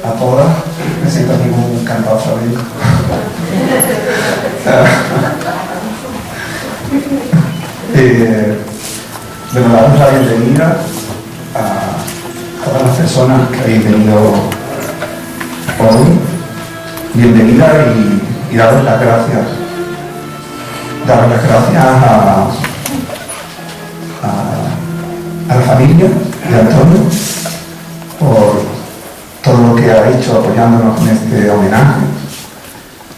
a todas. Me siento aquí como un cantado flamenco. Bueno, damos la bienvenida a todas las personas que habéis venido hoy. Bienvenida y daros las gracias. Daros las gracias a la familia de Antonio por todo lo que ha hecho apoyándonos en este homenaje,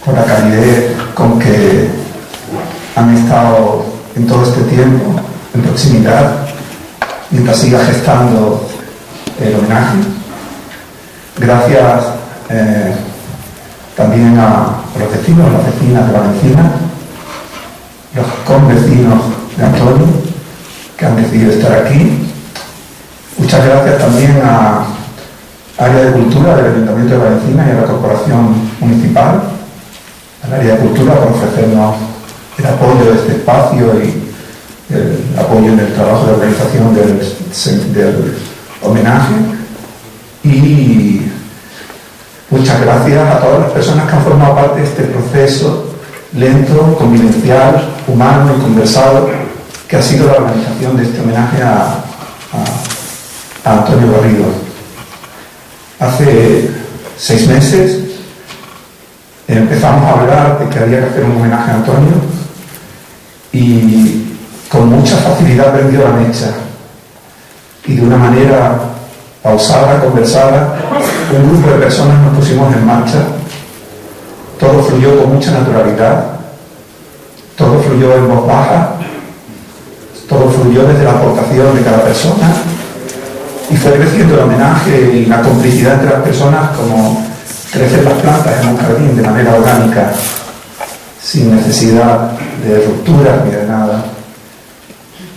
por la calidez con que han estado en todo este tiempo en proximidad mientras siga gestando el homenaje. Gracias también a los vecinos, las vecinas de Valencina, los convecinos de Antonio que han decidido estar aquí. Muchas gracias también a Área de Cultura del Ayuntamiento de Valencina y a la Corporación Municipal, al Área de Cultura, por ofrecernos el apoyo de este espacio y el apoyo en el trabajo de organización del homenaje. Y muchas gracias a todas las personas que han formado parte de este proceso lento, convivencial, humano y conversado que ha sido la organización de este homenaje a Antonio Garrido. Hace 6 meses empezamos a hablar de que había que hacer un homenaje a Antonio y con mucha facilidad prendió la mecha y de una manera pausada, conversada, un grupo de personas nos pusimos en marcha. Todo fluyó con mucha naturalidad, todo fluyó en voz baja, todo fluyó desde la aportación de cada persona y fue creciendo el homenaje y la complicidad entre las personas como crecen las plantas en un jardín de manera orgánica, sin necesidad de rupturas ni de nada.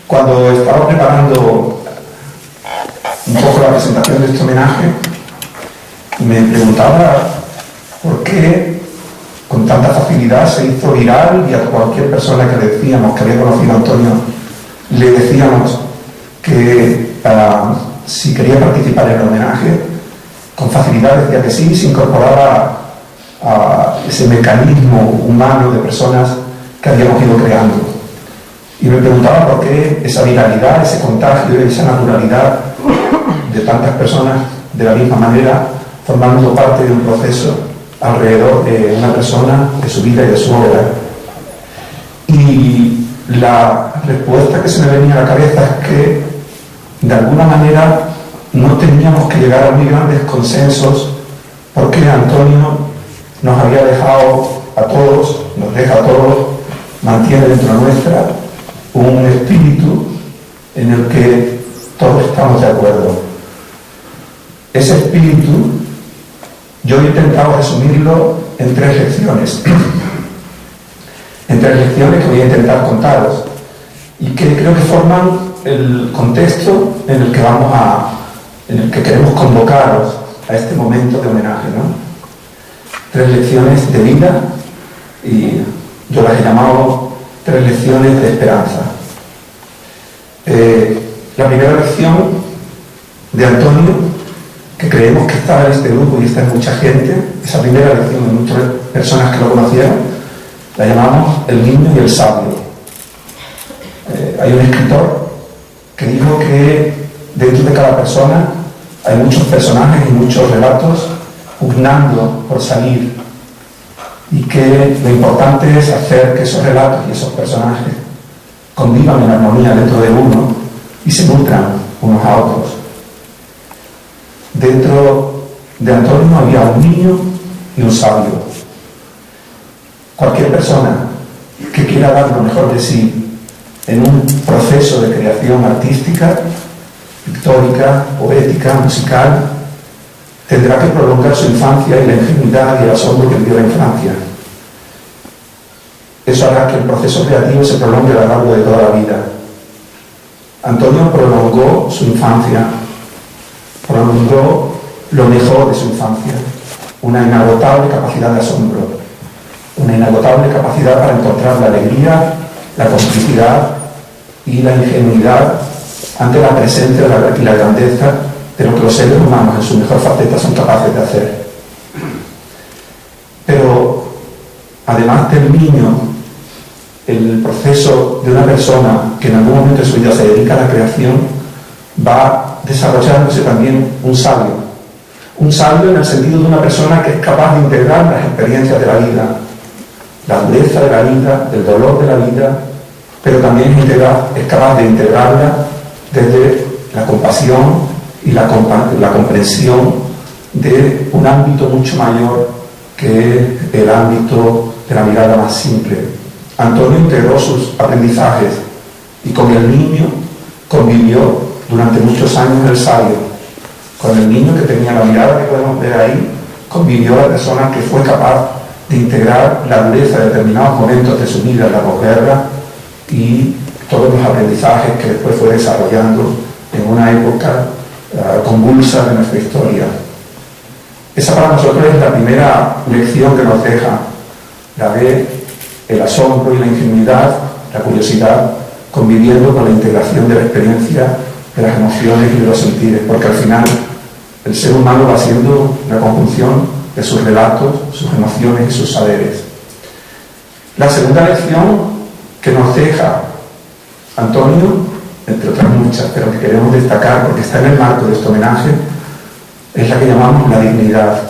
Cuando estaba preparando un poco la presentación de este homenaje, me preguntaba por qué con tanta facilidad se hizo viral y a cualquier persona que le decíamos que había conocido a Antonio le decíamos que si quería participar en el homenaje, con facilidad decía que sí, se incorporaba a ese mecanismo humano de personas que habíamos ido creando. Y me preguntaba por qué esa viralidad, ese contagio, esa naturalidad de tantas personas de la misma manera formando parte de un proceso alrededor de una persona, de su vida y de su obra. Y la respuesta que se me venía a la cabeza es que de alguna manera no teníamos que llegar a muy grandes consensos porque Antonio nos había dejado a todos, nos deja a todos, mantiene dentro nuestra un espíritu en el que todos estamos de acuerdo. Ese espíritu yo he intentado resumirlo en 3 lecciones, en 3 lecciones que voy a intentar contaros y que creo que forman el contexto en el que queremos convocaros a este momento de homenaje, ¿no? 3 lecciones de vida y yo las he llamado 3 lecciones de esperanza. La primera lección de Antonio, que creemos que está en este grupo y está en mucha gente, esa primera lección de muchas personas que lo conocieron, la llamamos el niño y el sabio. Hay un escritor que dijo que dentro de cada persona hay muchos personajes y muchos relatos pugnando por salir y que lo importante es hacer que esos relatos y esos personajes convivan en armonía dentro de uno y se nutran unos a otros. Dentro de Antonio había un niño y un sabio. Cualquier persona que quiera dar lo mejor de sí en un proceso de creación artística, pictórica, poética, musical, tendrá que prolongar su infancia y la ingenuidad y el asombro que vivió en Francia. Eso hará que el proceso creativo se prolongue a lo largo de toda la vida. Antonio prolongó su infancia, prolongó lo mejor de su infancia, una inagotable capacidad de asombro, una inagotable capacidad para encontrar la alegría, la complicidad y la ingenuidad ante la presencia y la grandeza de lo que los seres humanos en su mejor faceta son capaces de hacer. Pero además del niño, el proceso de una persona que en algún momento de su vida se dedica a la creación va desarrollándose también un sabio en el sentido de una persona que es capaz de integrar las experiencias de la vida, la dureza de la vida, el dolor de la vida, pero también es capaz de integrarla desde la compasión y la comprensión de un ámbito mucho mayor que el ámbito de la mirada más simple. Antonio integró sus aprendizajes y con el niño convivió durante muchos años el sabio. Con el niño que tenía la mirada que podemos ver ahí, convivió la persona que fue capaz de integrar la dureza de determinados momentos de su vida en la posguerra y todos los aprendizajes que después fue desarrollando en una época convulsa de nuestra historia. Esa para nosotros es la primera lección que nos deja, la de el asombro y la ingenuidad, la curiosidad, conviviendo con la integración de la experiencia, de las emociones y de los sentidos, porque al final el ser humano va siendo la conjunción de sus relatos, sus emociones y sus saberes. La segunda lección que nos deja Antonio, entre otras muchas, pero que queremos destacar porque está en el marco de este homenaje, es la que llamamos la dignidad.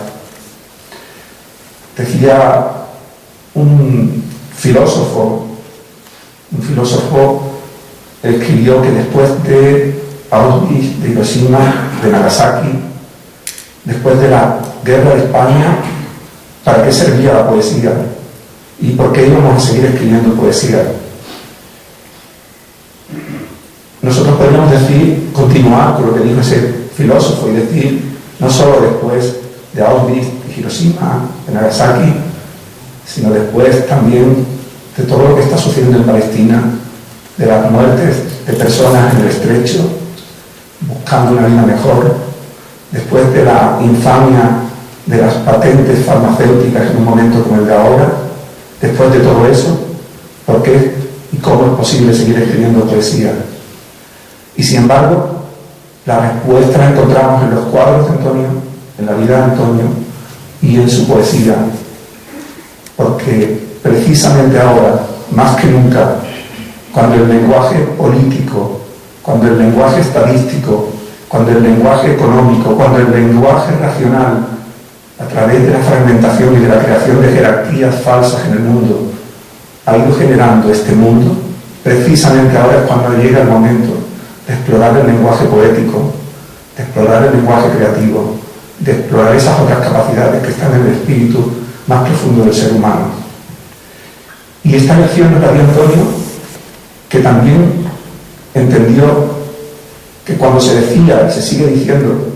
Decía un filósofo escribió que después de Auschwitz, de Hiroshima, de Nagasaki, después de la guerra de España, ¿para qué servía la poesía? ¿Y por qué íbamos a seguir escribiendo poesía? Nosotros podríamos continuar con lo que dijo ese filósofo y decir, no solo después de Auschwitz, de Hiroshima, de Nagasaki, sino después también de todo lo que está sucediendo en Palestina, de las muertes de personas en el estrecho, buscando una vida mejor, después de la infamia de las patentes farmacéuticas en un momento como el de ahora, después de todo eso, ¿por qué y cómo es posible seguir escribiendo poesía? Y sin embargo, la respuesta la encontramos en los cuadros de Antonio, en la vida de Antonio y en su poesía, porque precisamente ahora, más que nunca, cuando el lenguaje político, cuando el lenguaje estadístico, cuando el lenguaje económico, cuando el lenguaje racional, a través de la fragmentación y de la creación de jerarquías falsas en el mundo, ha ido generando este mundo, precisamente ahora es cuando llega el momento de explorar el lenguaje poético, de explorar el lenguaje creativo, de explorar esas otras capacidades que están en el espíritu más profundo del ser humano. Y esta lección nos la dio Antonio, que también entendió que cuando se decía, y se sigue diciendo,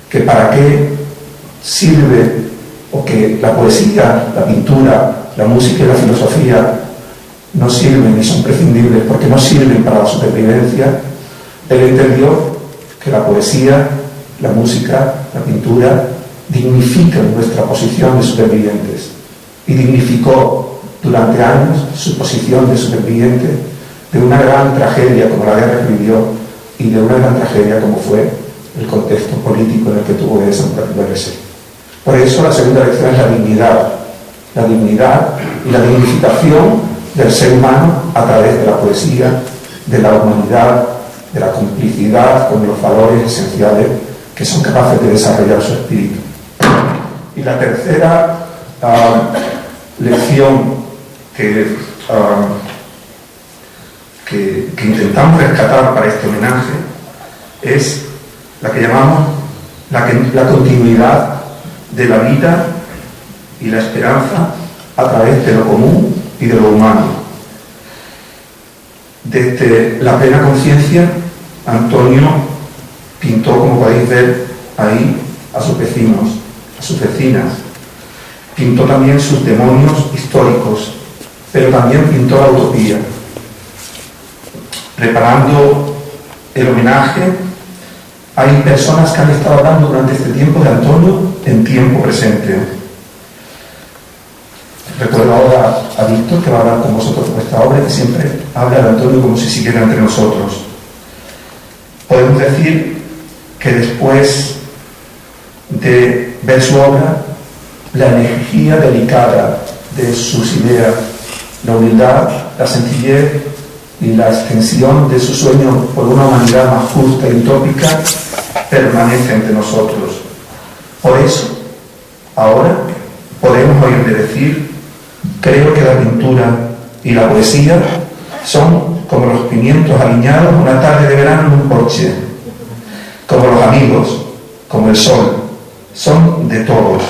que para qué sirve, o que la poesía, la pintura, la música y la filosofía no sirven ni son prescindibles porque no sirven para la supervivencia, él entendió que la poesía, la música, la pintura dignifican nuestra posición de supervivientes, y dignificó durante años su posición de superviviente de una gran tragedia como la guerra que vivió y de una gran tragedia como fue el contexto político en el que tuvo que desenvolverse. Por eso la segunda lección es la dignidad y la dignificación del ser humano a través de la poesía, de la humanidad, de la complicidad con los valores esenciales que son capaces de desarrollar su espíritu. Y la tercera lección que intentamos rescatar para este homenaje es la que llamamos la continuidad de la vida y la esperanza a través de lo común y de lo humano. Desde la plena conciencia, Antonio pintó, como podéis ver ahí, a sus vecinos, a sus vecinas. Pintó también sus demonios históricos, pero también pintó la utopía. Preparando el homenaje, hay personas que han estado hablando durante este tiempo de Antonio en tiempo presente. Recuerdo ahora a Víctor, que va a hablar con vosotros de vuestra obra, que siempre habla de Antonio como si siguiera entre nosotros. Podemos decir que después de ver su obra, la energía delicada de sus ideas, la humildad, la sencillez y la extensión de su sueño por una humanidad más justa y utópica permanece entre nosotros. Por eso, ahora podemos oírle decir: creo que la pintura y la poesía son como los pimientos aliñados una tarde de verano en un porche, como los amigos, como el sol, son de todos,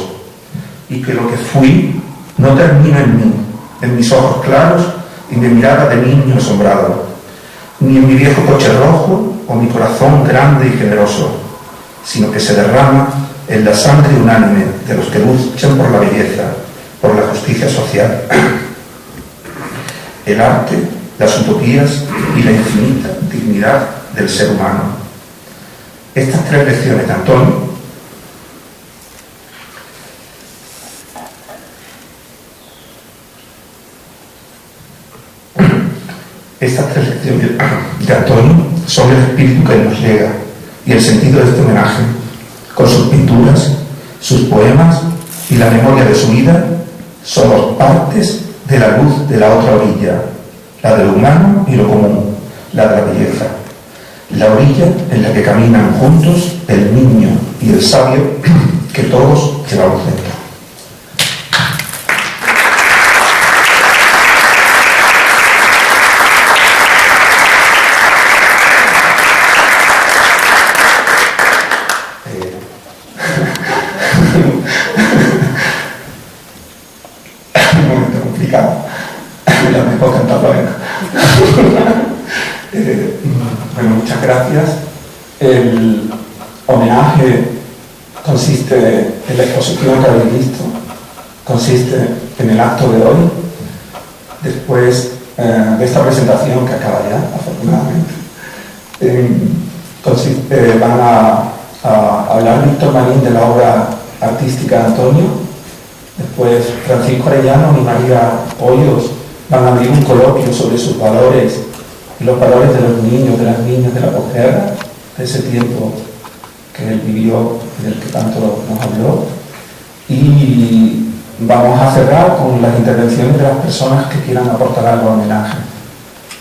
y que lo que fui no termina en mí, en mis ojos claros y mi mirada de niño asombrado, ni en mi viejo coche rojo o mi corazón grande y generoso, sino que se derrama en la sangre unánime de los que luchan por la belleza, por la justicia social. El arte, las utopías y la infinita dignidad del ser humano. Estas tres lecciones de Antonio son el espíritu que nos llega y el sentido de este homenaje, con sus pinturas, sus poemas y la memoria de su vida, somos partes de la luz de la otra orilla, la de lo humano y lo común, la de la belleza, la orilla en la que caminan juntos el niño y el sabio que todos llevamos dentro. Bueno, muchas gracias. El homenaje consiste en la exposición que habéis visto, consiste en el acto de hoy, después de esta presentación que acaba ya, afortunadamente. Van a hablar Víctor Marín de la obra artística de Antonio, después Francisco Arellano y María Hoyos van a abrir un coloquio sobre sus valores y los valores de los niños, de las niñas de la posguerra, de ese tiempo que él vivió y del que tanto nos habló. Y vamos a cerrar con las intervenciones de las personas que quieran aportar algo al homenaje.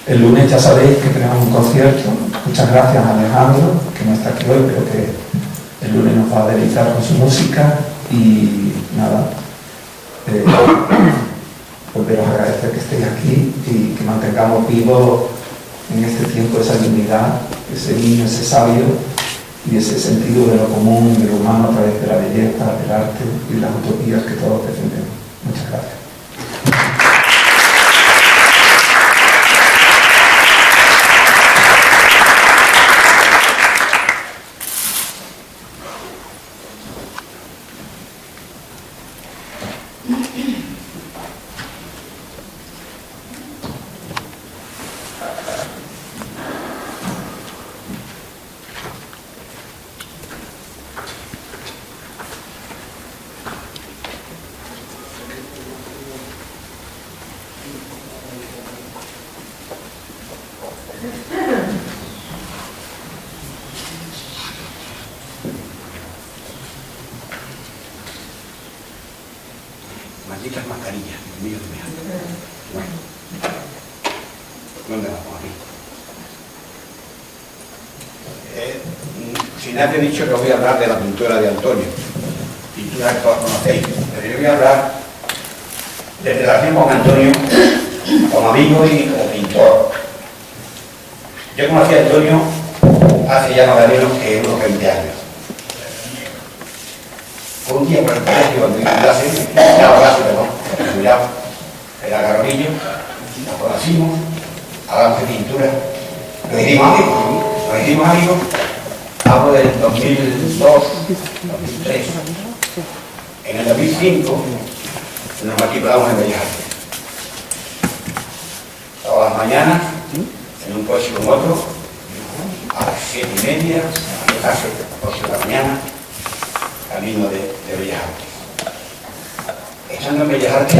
El lunes ya sabéis que tenemos un concierto. Muchas gracias a Alejandro, que no está aquí hoy, pero que el lunes nos va a deleitar con su música. Y nada, volveros a agradecer que estéis aquí y que mantengamos vivo en este tiempo esa dignidad, ese niño, ese sabio y ese sentido de lo común, de lo humano a través de la belleza, del arte y de las utopías que todos defendemos. Muchas gracias. Malditas mascarillas, Dios mío, Dios mío. Bueno, ¿dónde vamos aquí? Si nadie ha dicho que voy a hablar de la pintura de Antonio, pintura que todos conocéis, pero yo voy a hablar de relación con Antonio como amigo y como pintor. Yo conocí a Antonio hace ya más o menos que unos 20 años. Fue un día por el colegio cuando iba a clase, cuidado, era Carolillo, nos conocimos, hablamos de pintura, nos hicimos amigos, hablo del 2002, 2003. En el 2005 nos matriculamos en Bellas Artes. Todas las mañanas, en un coche con otro, a las 7:30, casi 8 de la mañana, camino de Bellas Artes. Estando en Bellas Artes,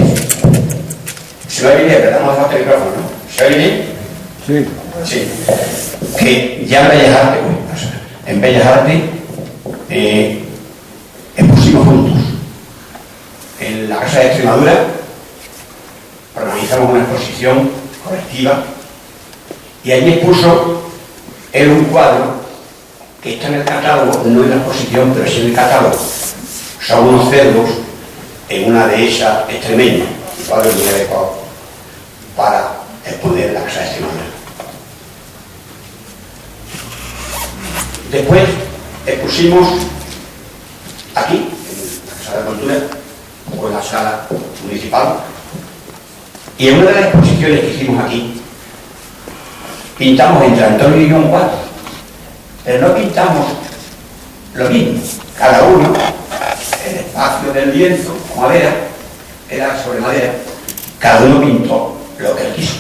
se me oye bien, ¿verdad? No hace falta el micrófono, ¿no? ¿Se oye bien? Sí. Sí. Que ya en Bellas Artes, en Bellas Artes expusimos juntos. En la Casa de Extremadura organizamos una exposición colectiva y allí expuso él un cuadro que está en el catálogo, no en la exposición, pero sí en el catálogo. Son unos cerdos en una dehesa extremeña, el cuadro viene de Ecuador, para exponer en la Casa de Extremadura. Después expusimos aquí, en la Casa de la Cultura, o en la sala municipal, y en una de las exposiciones que hicimos aquí, pintamos entre Antonio y yo un cuadro, pero no pintamos lo mismo, cada uno, el espacio del lienzo, o madera, era sobre madera, cada uno pintó lo que él quiso.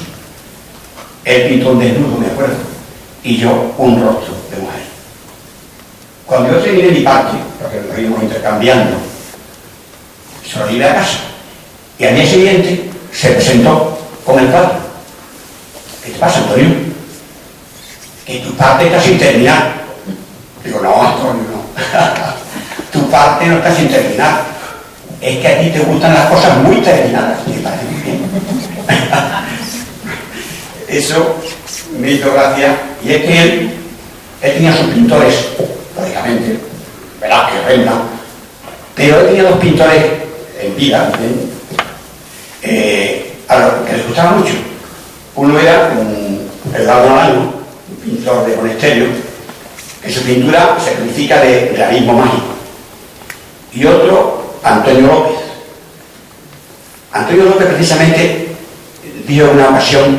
Él pintó un desnudo, me acuerdo, y yo un rostro de mujer. Cuando yo terminé mi parte, porque nos íbamos intercambiando, se lo llevé a casa, y al día siguiente se presentó con el cuadro. ¿Qué te pasa, Antonio? Que tu parte está sin terminar. Digo, no, Antonio, no. Tu parte no está sin terminar. Es que a ti te gustan las cosas muy terminadas. Me parece muy bien. Eso me hizo gracia. Y es que él tenía sus pintores, lógicamente, Velázquez, Rembrandt, pero él tenía dos pintores en vida, a los que les gustaba mucho. Uno era Eduardo Naranjo, un pintor de Monesterio, que su pintura se califica de realismo mágico. Y otro, Antonio López. Antonio López precisamente dijo en una ocasión: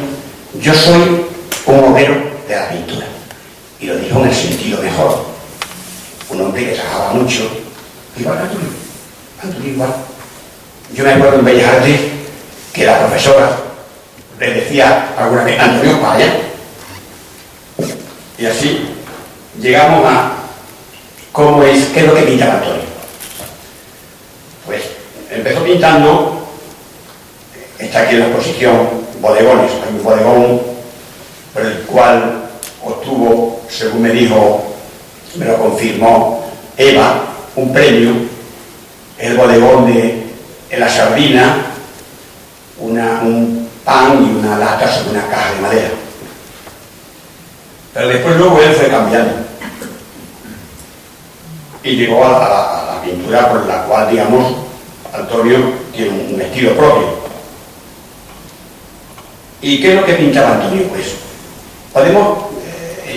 yo soy un obrero de la pintura. Y lo dijo en el sentido mejor. Un hombre que trabajaba mucho, igual que Antonio. Antonio igual. Yo me acuerdo en Bellas Artes que la profesora le decía alguna vez: Antonio, para allá. Y así llegamos a qué es lo que pintaba Antonio. Pues empezó pintando, está aquí en la exposición, bodegones. Hay un bodegón por el cual obtuvo, según me dijo, me lo confirmó Eva, un premio, el bodegón de la sardina, un pan y una lata sobre una caja de madera. Pero después luego él fue cambiando y llegó a la pintura por la cual, digamos, Antonio tiene un estilo propio. ¿Y qué es lo que pintaba Antonio? Pues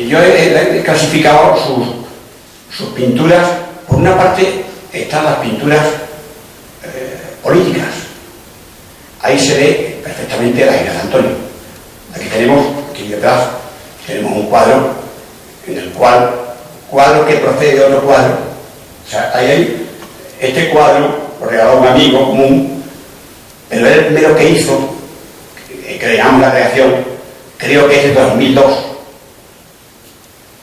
yo he clasificado sus pinturas. Por una parte están las pinturas políticas. Ahí se ve perfectamente la idea de Antonio. Aquí detrás tenemos un cuadro en el cuadro que procede de otro cuadro. O sea, ahí este cuadro lo regaló un amigo común, pero él primero que hizo, que le llamamos la creación, creo que es de 2002.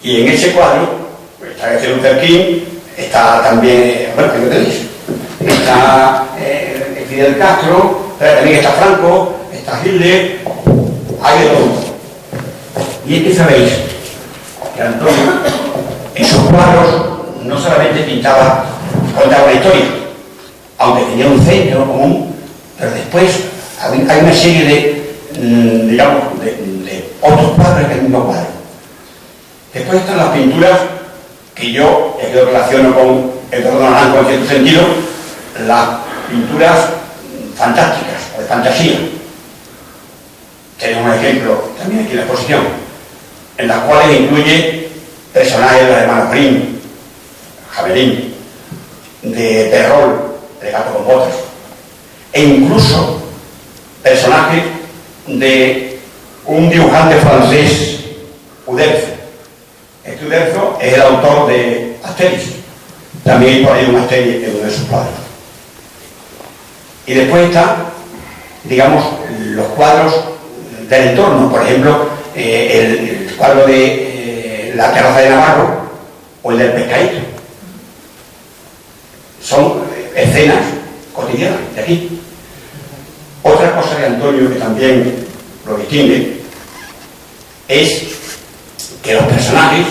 Y en ese cuadro está García Luther King, está también, bueno, ¿qué tenéis? Está Fidel Castro, pero también está Franco, está Hitler, hay de todo. Y es que sabéis que Antonio, esos cuadros no solamente contaba una historia, aunque tenía un centro común, pero después hay una serie de otros cuadros en el mismo cuadro. Después están las pinturas que yo relaciono con Eduardo Naranjo en cierto sentido, las pinturas fantásticas o de fantasía. Tenemos un ejemplo también aquí en la exposición, en las cuales incluye personajes de los hermanos Grimm, Javelin, de Perrol, de Gato con Botas, e incluso personajes de un dibujante francés, Uderzo. Este Uderzo es el autor de Asterix. También hay por ahí un Asterix en uno de sus cuadros. Y después están, digamos, los cuadros del entorno. Por ejemplo, el cuadro de la terraza de Navarro o el del pescadito. Son escenas cotidianas de aquí. Otra cosa de Antonio que también lo distingue es que los personajes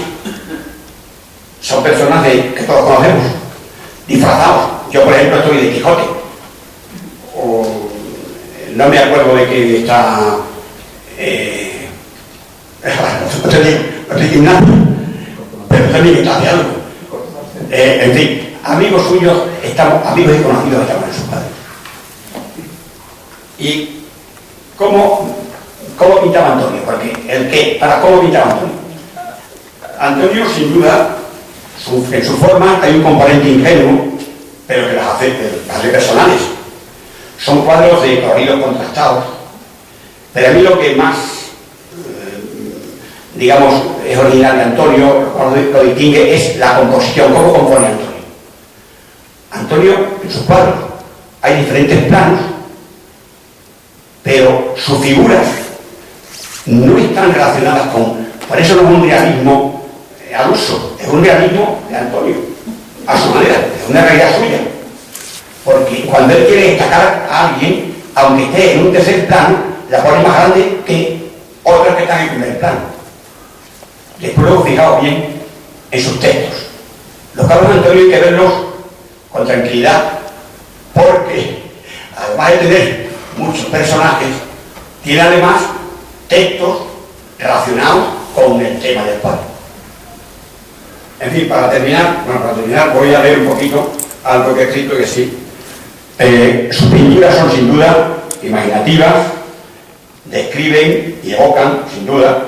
son personajes personajes que todos conocemos, disfrazados. Yo, por ejemplo, estoy de Quijote. O, no me acuerdo de que está... no estoy gimnasio, pero también está de algo. En fin, amigos suyos, amigos y conocidos estaban en sus padres. ¿Y cómo pintaba Antonio? Porque ¿cómo pintaba Antonio? Antonio, sin duda, en su forma hay un componente ingenuo, pero que las hace personales. Son cuadros de coloridos contrastados, pero a mí lo que más, digamos, es original de Antonio, lo distingue, es la composición, cómo compone Antonio. Antonio, en sus cuadros, hay diferentes planos, pero sus figuras no están relacionadas por eso no es un realismo al uso, es un realismo de Antonio, a su manera, es una realidad suya. Porque cuando él quiere destacar a alguien, aunque esté en un tercer plano, la pone más grande que otras que están en primer plano. Después luego fijaos bien en sus textos. Los cuadros de Antonio hay que verlos con tranquilidad, porque además de tener muchos personajes, tiene además textos relacionados con el tema del cuadro. En fin, para terminar voy a leer un poquito algo que he escrito que sí. Sus pinturas son sin duda imaginativas, describen y evocan, sin duda,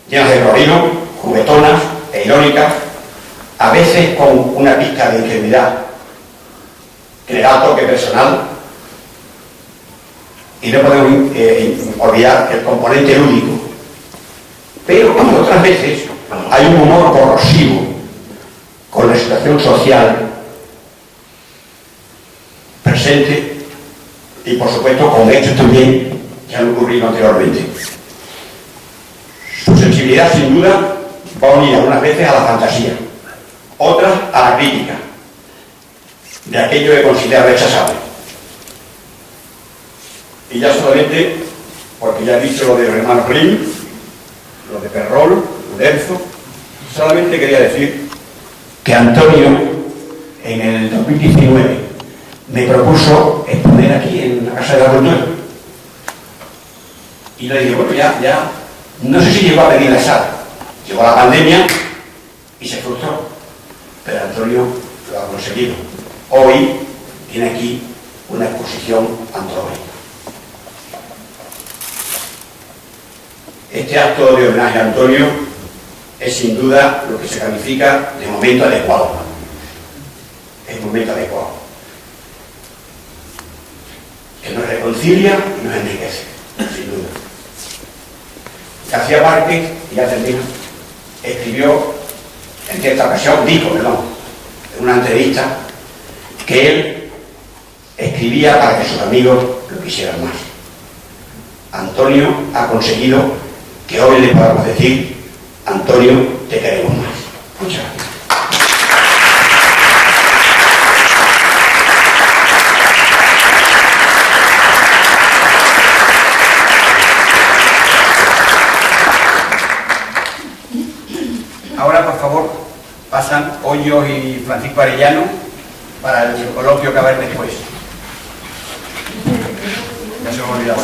llenas de colorido, juguetonas e irónicas, a veces con una pizca de ingenuidad que le da toque personal, y no podemos olvidar el componente lúdico. Pero como otras veces hay un humor corrosivo con la situación social presente y por supuesto con hechos también que han ocurrido anteriormente. Su sensibilidad sin duda va unida unas veces a la fantasía, otras a la crítica de aquello que considera rechazable. Y ya solamente, porque ya he dicho lo de los hermanos Grimm, lo de Perrol, Uderzo, solamente quería decir que Antonio en el 2019 me propuso exponer aquí en la Casa de la Cultura. Y le dije, bueno, ya, no sé si llegó a pedir la sala. Llegó la pandemia y se frustró. Pero Antonio lo ha conseguido. Hoy tiene aquí una exposición antológica. Este acto de homenaje a Antonio es sin duda lo que se califica de momento adecuado. Es un momento adecuado. Que nos reconcilia y nos enriquece, sin duda. García Márquez, y ya termino, escribió en cierta ocasión, dijo, en una entrevista, que él escribía para que sus amigos lo quisieran más. Antonio ha conseguido que hoy le podamos decir, Antonio, te queremos más. Muchas gracias. Ahora, por favor, pasan Hoyos y Francisco Arellano para el coloquio que va a haber después. Ya se me ha olvidado.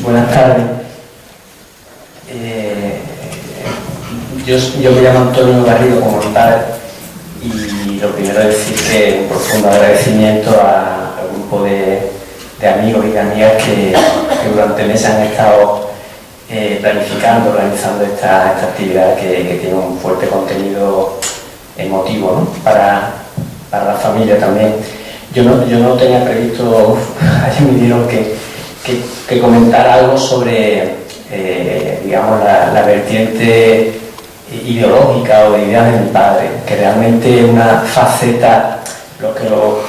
Buenas tardes. Yo me llamo Antonio Garrido como tal, y lo primero es decir que un profundo agradecimiento al grupo de amigos y de amigas que durante meses han estado planificando, organizando esta actividad que tiene un fuerte contenido emotivo, ¿no? para para la familia también. Yo no tenía previsto, ayer me dijeron que comentar algo sobre, digamos, la vertiente ideológica o de ideas de mi padre, que realmente es una faceta, los que lo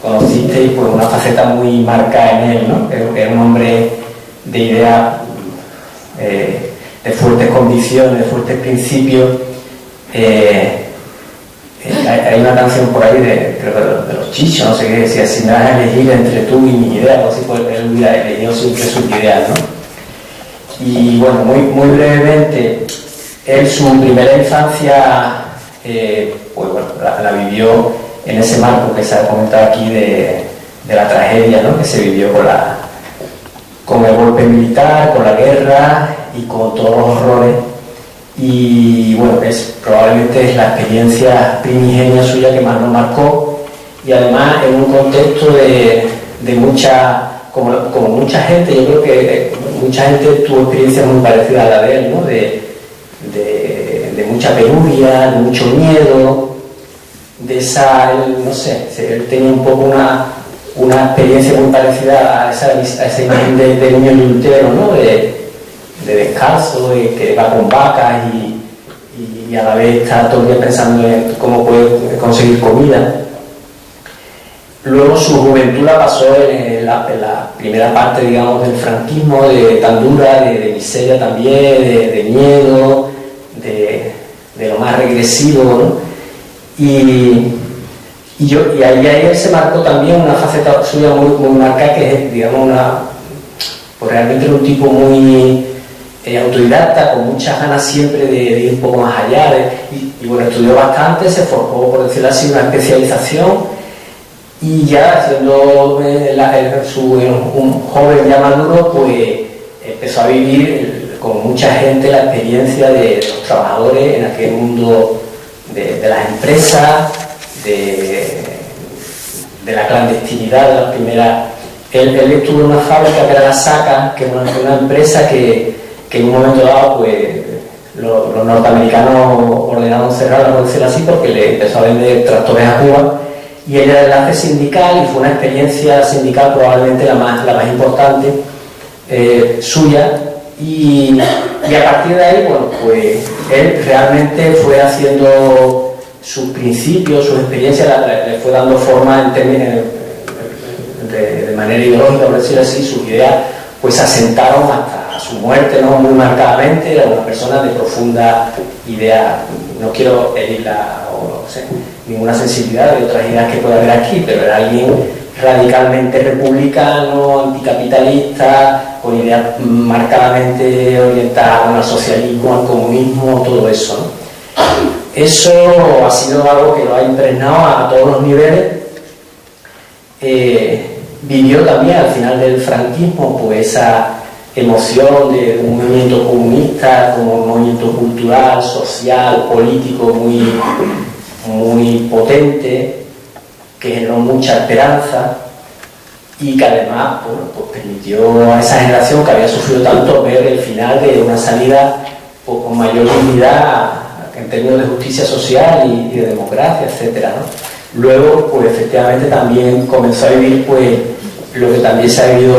conocisteis, pues una faceta muy marcada en él, ¿no? Es un hombre de ideas, de fuertes convicciones, de fuertes principios. Hay una canción por ahí de los Chichos, no sé qué, decía: si me vas a elegir entre tú y mi idea, algo así, pues él hubiera elegido siempre sus ideas, ¿no? Y bueno, muy brevemente, él su primera infancia, pues bueno, la vivió en ese marco que se ha comentado aquí de la tragedia, ¿no?, que se vivió con el golpe militar, con la guerra y con todos los horrores. Y bueno, probablemente es la experiencia primigenia suya que más nos marcó, y además en un contexto de mucha, como mucha gente, yo creo que mucha gente tuvo experiencias muy parecidas a la de él, ¿no? De mucha penuria, de mucho miedo, de esa, no sé, él tenía un poco una experiencia muy parecida a esa imagen de niño yultero, ¿no? De descalzo, que va con vacas y a la vez está todo el día pensando en cómo puede conseguir comida. Luego su juventud la pasó en la primera parte, digamos, del franquismo, tan dura, de miseria también, de miedo, de lo más regresivo, ¿no? Y ahí él se marcó también una faceta suya muy marcada, que es, digamos, pues realmente era un tipo muy autodidacta, con muchas ganas siempre de ir un poco más allá, y bueno, estudió bastante, se forjó, por decirlo así, una especialización, y ya siendo un joven ya maduro, pues empezó a vivir con mucha gente la experiencia de los trabajadores en aquel mundo de las empresas, de la clandestinidad, de las primeras. Él estuvo en una fábrica que era la Saca, que es una empresa que en un momento dado, pues los norteamericanos ordenaron cerrarla, por decirlo así, porque le empezó a vender tractores a Cuba, y él era el enlace sindical, y fue una experiencia sindical probablemente la más importante suya, y a partir de ahí, bueno, pues él realmente fue haciendo sus principios, sus experiencias, le fue dando forma en términos de manera ideológica, por decirlo así. Sus ideas pues se asentaron hasta su muerte, ¿no?, muy marcadamente. Era una persona de profunda idea, no quiero herirla o no sé, ninguna sensibilidad de otras ideas que pueda haber aquí, pero era alguien radicalmente republicano, anticapitalista, con ideas marcadamente orientadas al socialismo, al comunismo, todo eso, ¿no? Eso ha sido algo que lo ha impregnado a todos los niveles. Vivió también al final del franquismo pues esa emoción de un movimiento comunista como un movimiento cultural, social, político muy potente, que generó mucha esperanza y que además pues permitió a esa generación que había sufrido tanto ver el final de una salida pues, con mayor dignidad en términos de justicia social y de democracia, etcétera, ¿no? Luego, pues efectivamente también comenzó a vivir pues lo que también se ha vivido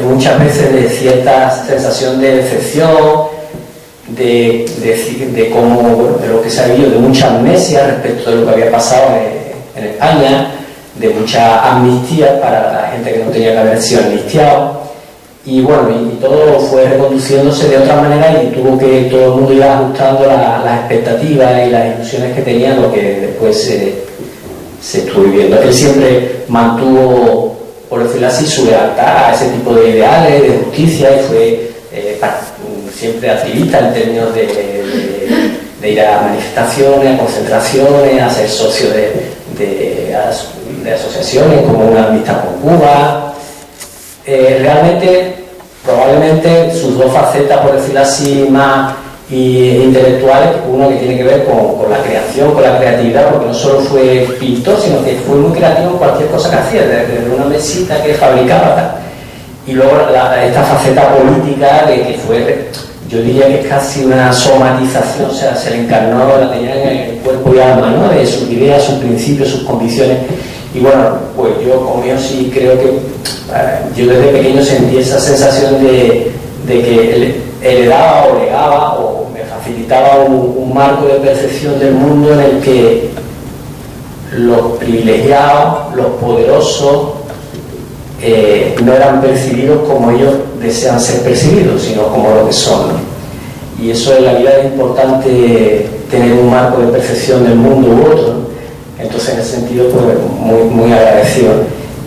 muchas veces, de cierta sensación de decepción, de cómo, bueno, de lo que se ha vivido, de mucha amnesia respecto de lo que había pasado en España, de mucha amnistía para la gente que no tenía que haber sido amnistiado. Y bueno, y todo fue reconduciéndose de otra manera, y tuvo que todo el mundo ir ajustando las expectativas y las ilusiones que tenía, lo que después se estuvo viviendo. Él siempre mantuvo, por decirlo así, su lealtad a ese tipo de ideales, de justicia, y fue siempre activista en términos de ir a manifestaciones, a concentraciones, a ser socio de asociaciones como una amistad con Cuba. Realmente, probablemente sus dos facetas, por decirlo así, más intelectuales, uno que tiene que ver con la creación, con la creatividad, porque no solo fue pintor, sino que fue muy creativo en cualquier cosa que hacía, desde una mesita que fabricaba, tal. Y luego esta faceta política de que fue yo diría que es casi una somatización, o sea, se le encarnó, la tenía en el cuerpo y alma, ¿no? De sus ideas, sus principios, sus convicciones. Y bueno, pues yo como yo sí creo que yo desde pequeño sentí esa sensación de que él heredaba o legaba o me facilitaba un marco de percepción del mundo en el que los privilegiados, los poderosos, no eran percibidos como ellos desean ser percibidos, sino como lo que son, ¿no? Y eso en la vida es importante, tener un marco de percepción del mundo u otro, ¿no? Entonces en ese sentido pues muy agradecido.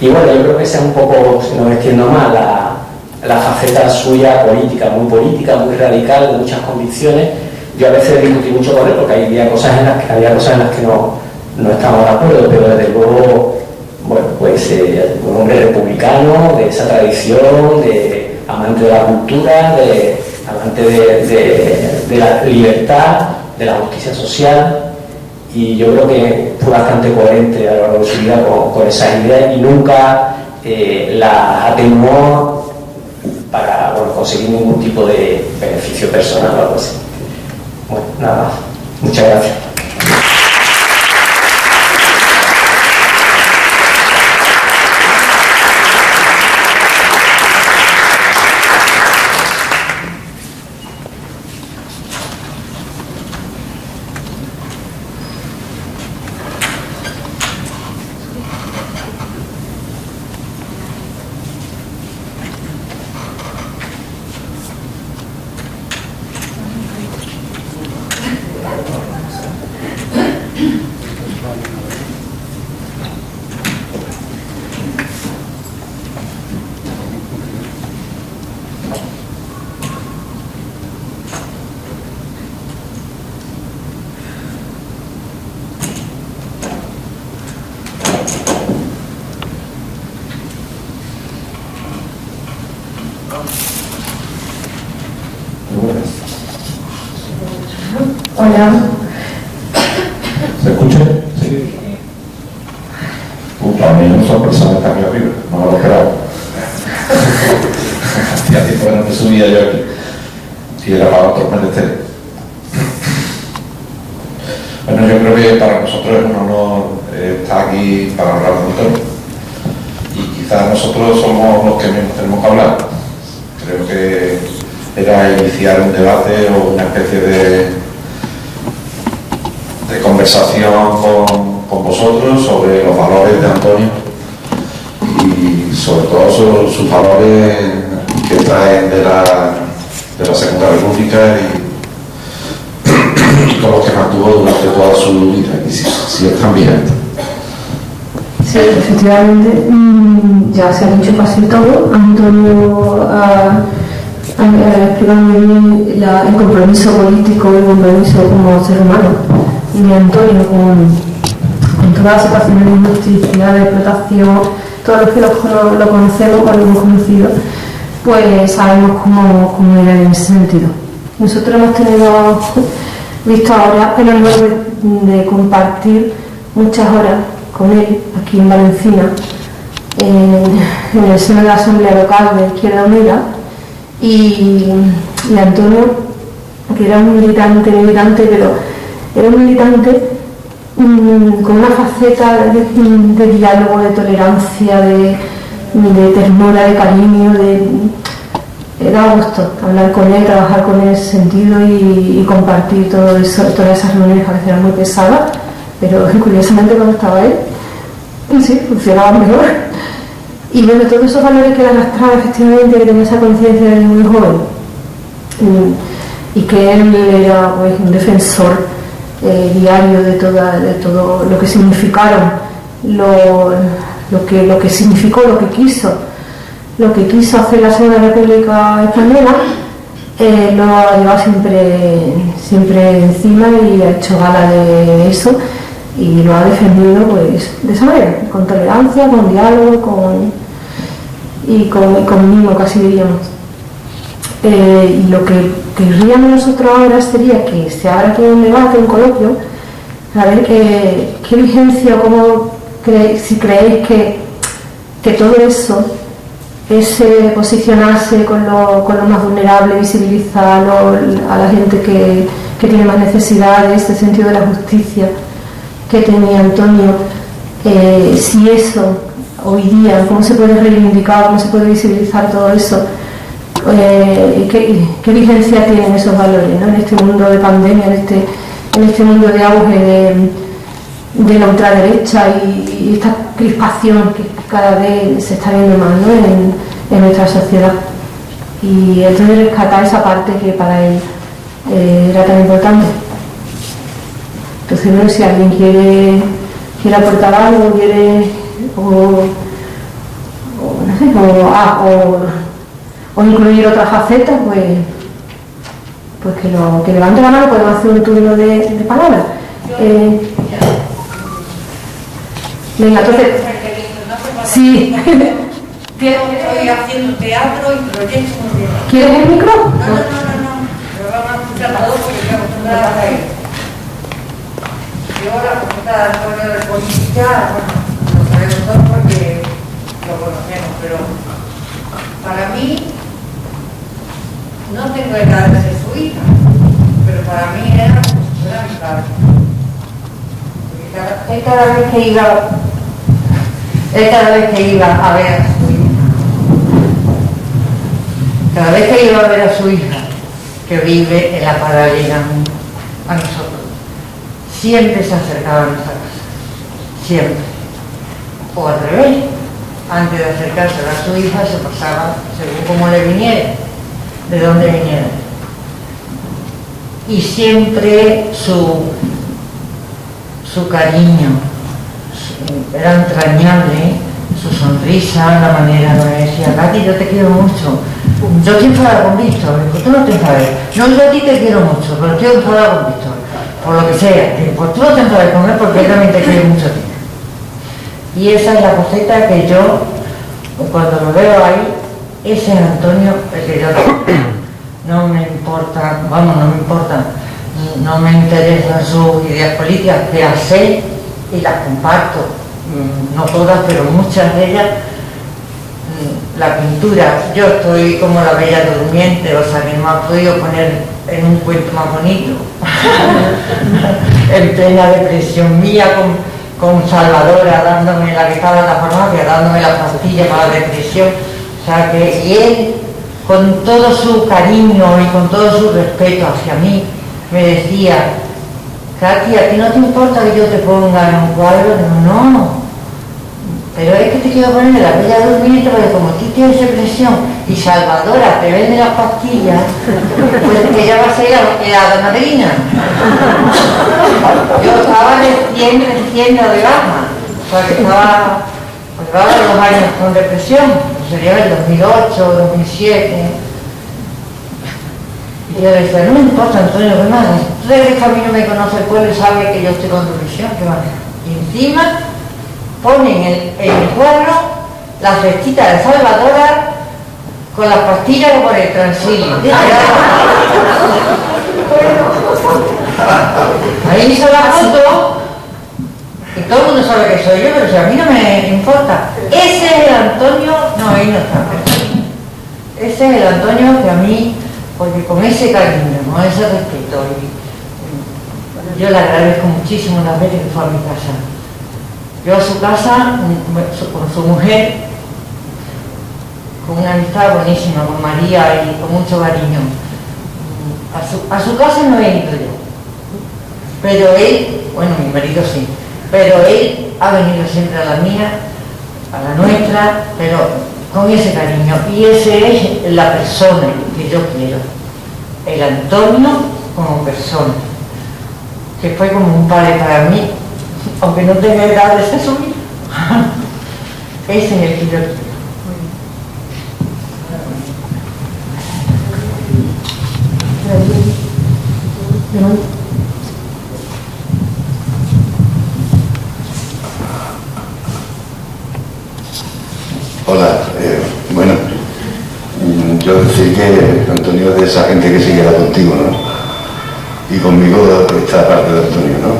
Y bueno, yo creo que esa es un poco, si no me extiendo más, la faceta suya política, muy radical, de muchas convicciones. Yo a veces discutí mucho con él porque había cosas en las que no estamos de acuerdo, pero desde luego, bueno, pues un hombre republicano, de esa tradición, de amante de la cultura, amante de la libertad, de la justicia social, y yo creo que fue bastante coherente a lo largo de su vida con esas ideas y nunca las atenuó para conseguir ningún tipo de beneficio personal o algo así. Bueno, nada más. Muchas gracias. Hola. ¿Se escucha? Sí. Para mí no son personas que están aquí arriba, no me lo esperaba. Hacía tiempo que no me subía yo aquí. Y era para otros menesteres. Bueno, yo creo que para nosotros es un honor estar aquí para hablar de Antonio. Y quizás nosotros somos los que menos tenemos que hablar. Creo que era iniciar un debate o una especie de conversación con vosotros sobre los valores de Antonio y sobre todo sobre sus valores que traen de la Segunda República y con los que mantuvo durante toda su vida y si están vigentes. Sí, efectivamente, ya se ha dicho casi todo. Antonio ha explicado muy bien el compromiso político y el compromiso como ser humano de Antonio con todas las situaciones de injusticia, de explotación. Todos los que lo conocemos o lo hemos conocido, pues sabemos cómo era en ese sentido. Nosotros hemos visto ahora el honor de compartir muchas horas con él aquí en Valencina, en el seno de la Asamblea Local de Izquierda Unida, y Antonio, que era un militante, pero era un militante con una faceta de diálogo, de tolerancia, de ternura, de cariño, da gusto hablar con él, trabajar con él en ese sentido y compartir todo eso, todas esas reuniones que a veces eran muy pesadas, pero curiosamente cuando estaba él, sí, funcionaban mejor. Y bueno, todos esos valores que él arrastraba, efectivamente, que tenía esa conciencia desde muy joven, y que él era pues un defensor diario de todo lo que significaron, lo que significó, lo que quiso hacer la Segunda República Española, lo ha llevado siempre encima y ha hecho gala de eso y lo ha defendido pues de esa manera, con tolerancia, con diálogo, con mimo, casi diríamos. Y lo que querríamos nosotros ahora sería que se abra aquí un debate, un coloquio, a ver qué vigencia o si creéis que todo eso ese posicionarse con lo más vulnerable, visibilizar a la gente que tiene más necesidades, este sentido de la justicia que tenía Antonio, si eso hoy día, cómo se puede reivindicar, cómo se puede visibilizar todo eso, qué vigencia tienen esos valores, ¿no? En este mundo de pandemia, en este mundo de auge de la ultraderecha y esta crispación que cada vez se está viendo más, ¿no? en nuestra sociedad. Y entonces rescatar esa parte que para él era tan importante. Entonces, bueno, si alguien quiere aportar algo, o incluir otras facetas, pues que levante la mano, podemos hacer un turno de palabras. Venga, entonces, sí. Estoy haciendo teatro y proyectos muy bien. ¿Quieres el micro? No. Pero vamos a escuchar a dos porque estoy acostumbrada a él. Yo la profesora de Antonio de Política, bueno, lo sabemos todos porque lo conocemos, pero para mí no tengo edad de ser su hija, pero para mí era mi padre. Porque cada vez que iba a ver a su hija, cada vez que iba a ver a su hija, que vive en la paralela a nosotros, siempre se acercaba a nuestra casa, siempre. O al revés, antes de acercarse a su hija se pasaba según cómo le viniera, de dónde viniera. Y siempre su cariño era entrañable, su sonrisa, la manera de me decía, Katy, yo te quiero mucho. Yo estoy enfadada con Víctor. Pues tú no te enfades. No, yo a ti te quiero mucho, pero estoy enfadada con Víctor. Por lo que sea. Pues tú no te enfades con él porque él también te quiere mucho a ti. Y esa es la cosita que yo, cuando lo veo ahí, ese es Antonio, el que yo no me importa, no me interesan sus ideas políticas, que las sé y las comparto. No todas, pero muchas de ellas. La pintura, yo estoy como la Bella Durmiente, o sea que no me ha podido poner en un cuento más bonito. En plena depresión mía, con Salvadora dándome, la que estaba en la farmacia, dándome la pastilla para la depresión. O sea que, y él, con todo su cariño y con todo su respeto hacia mí, me decía, Katy, ¿a ti no te importa que yo te ponga en un cuadro? No. Pero es que te quiero poner en la Bella Durmiente porque como tú tienes depresión y Salvadora te vende las pastillas, pues ella va a ser la madrina. Yo estaba recién de baja, o sea que estaba, pues llevaba 2 años con depresión, sería el 2008, 2007. Y yo decía, no me importa, Antonio, ¿qué más? Tú sabes que a mí no me conoce el pueblo y sabe que yo estoy con depresión, ¿qué más? Y encima ponen en el cuadro la cestita de Salvadora con las pastillas por el transilio. Ahí hizo la foto y todo el mundo sabe que soy yo, pero si a mí no me importa. Ese es el Antonio, no, ahí no está. Ese es el Antonio que a mí, porque con ese cariño, con ese respeto, y yo le agradezco muchísimo las veces que fue a mi casa. Yo a su casa, con su mujer, con una amistad buenísima, con María y con mucho cariño. A su casa no he ido yo, pero él, bueno, mi marido sí, pero él ha venido siempre a la mía, a la nuestra, pero con ese cariño. Y ese es la persona que yo quiero, el Antonio como persona, que fue como un padre para mí, aunque no tenga edad de ser su hijo. Ese es el que yo quiero. Hola, bueno, yo decir que Antonio es de esa gente que se queda contigo, ¿no? Y conmigo esta parte de Antonio, ¿no?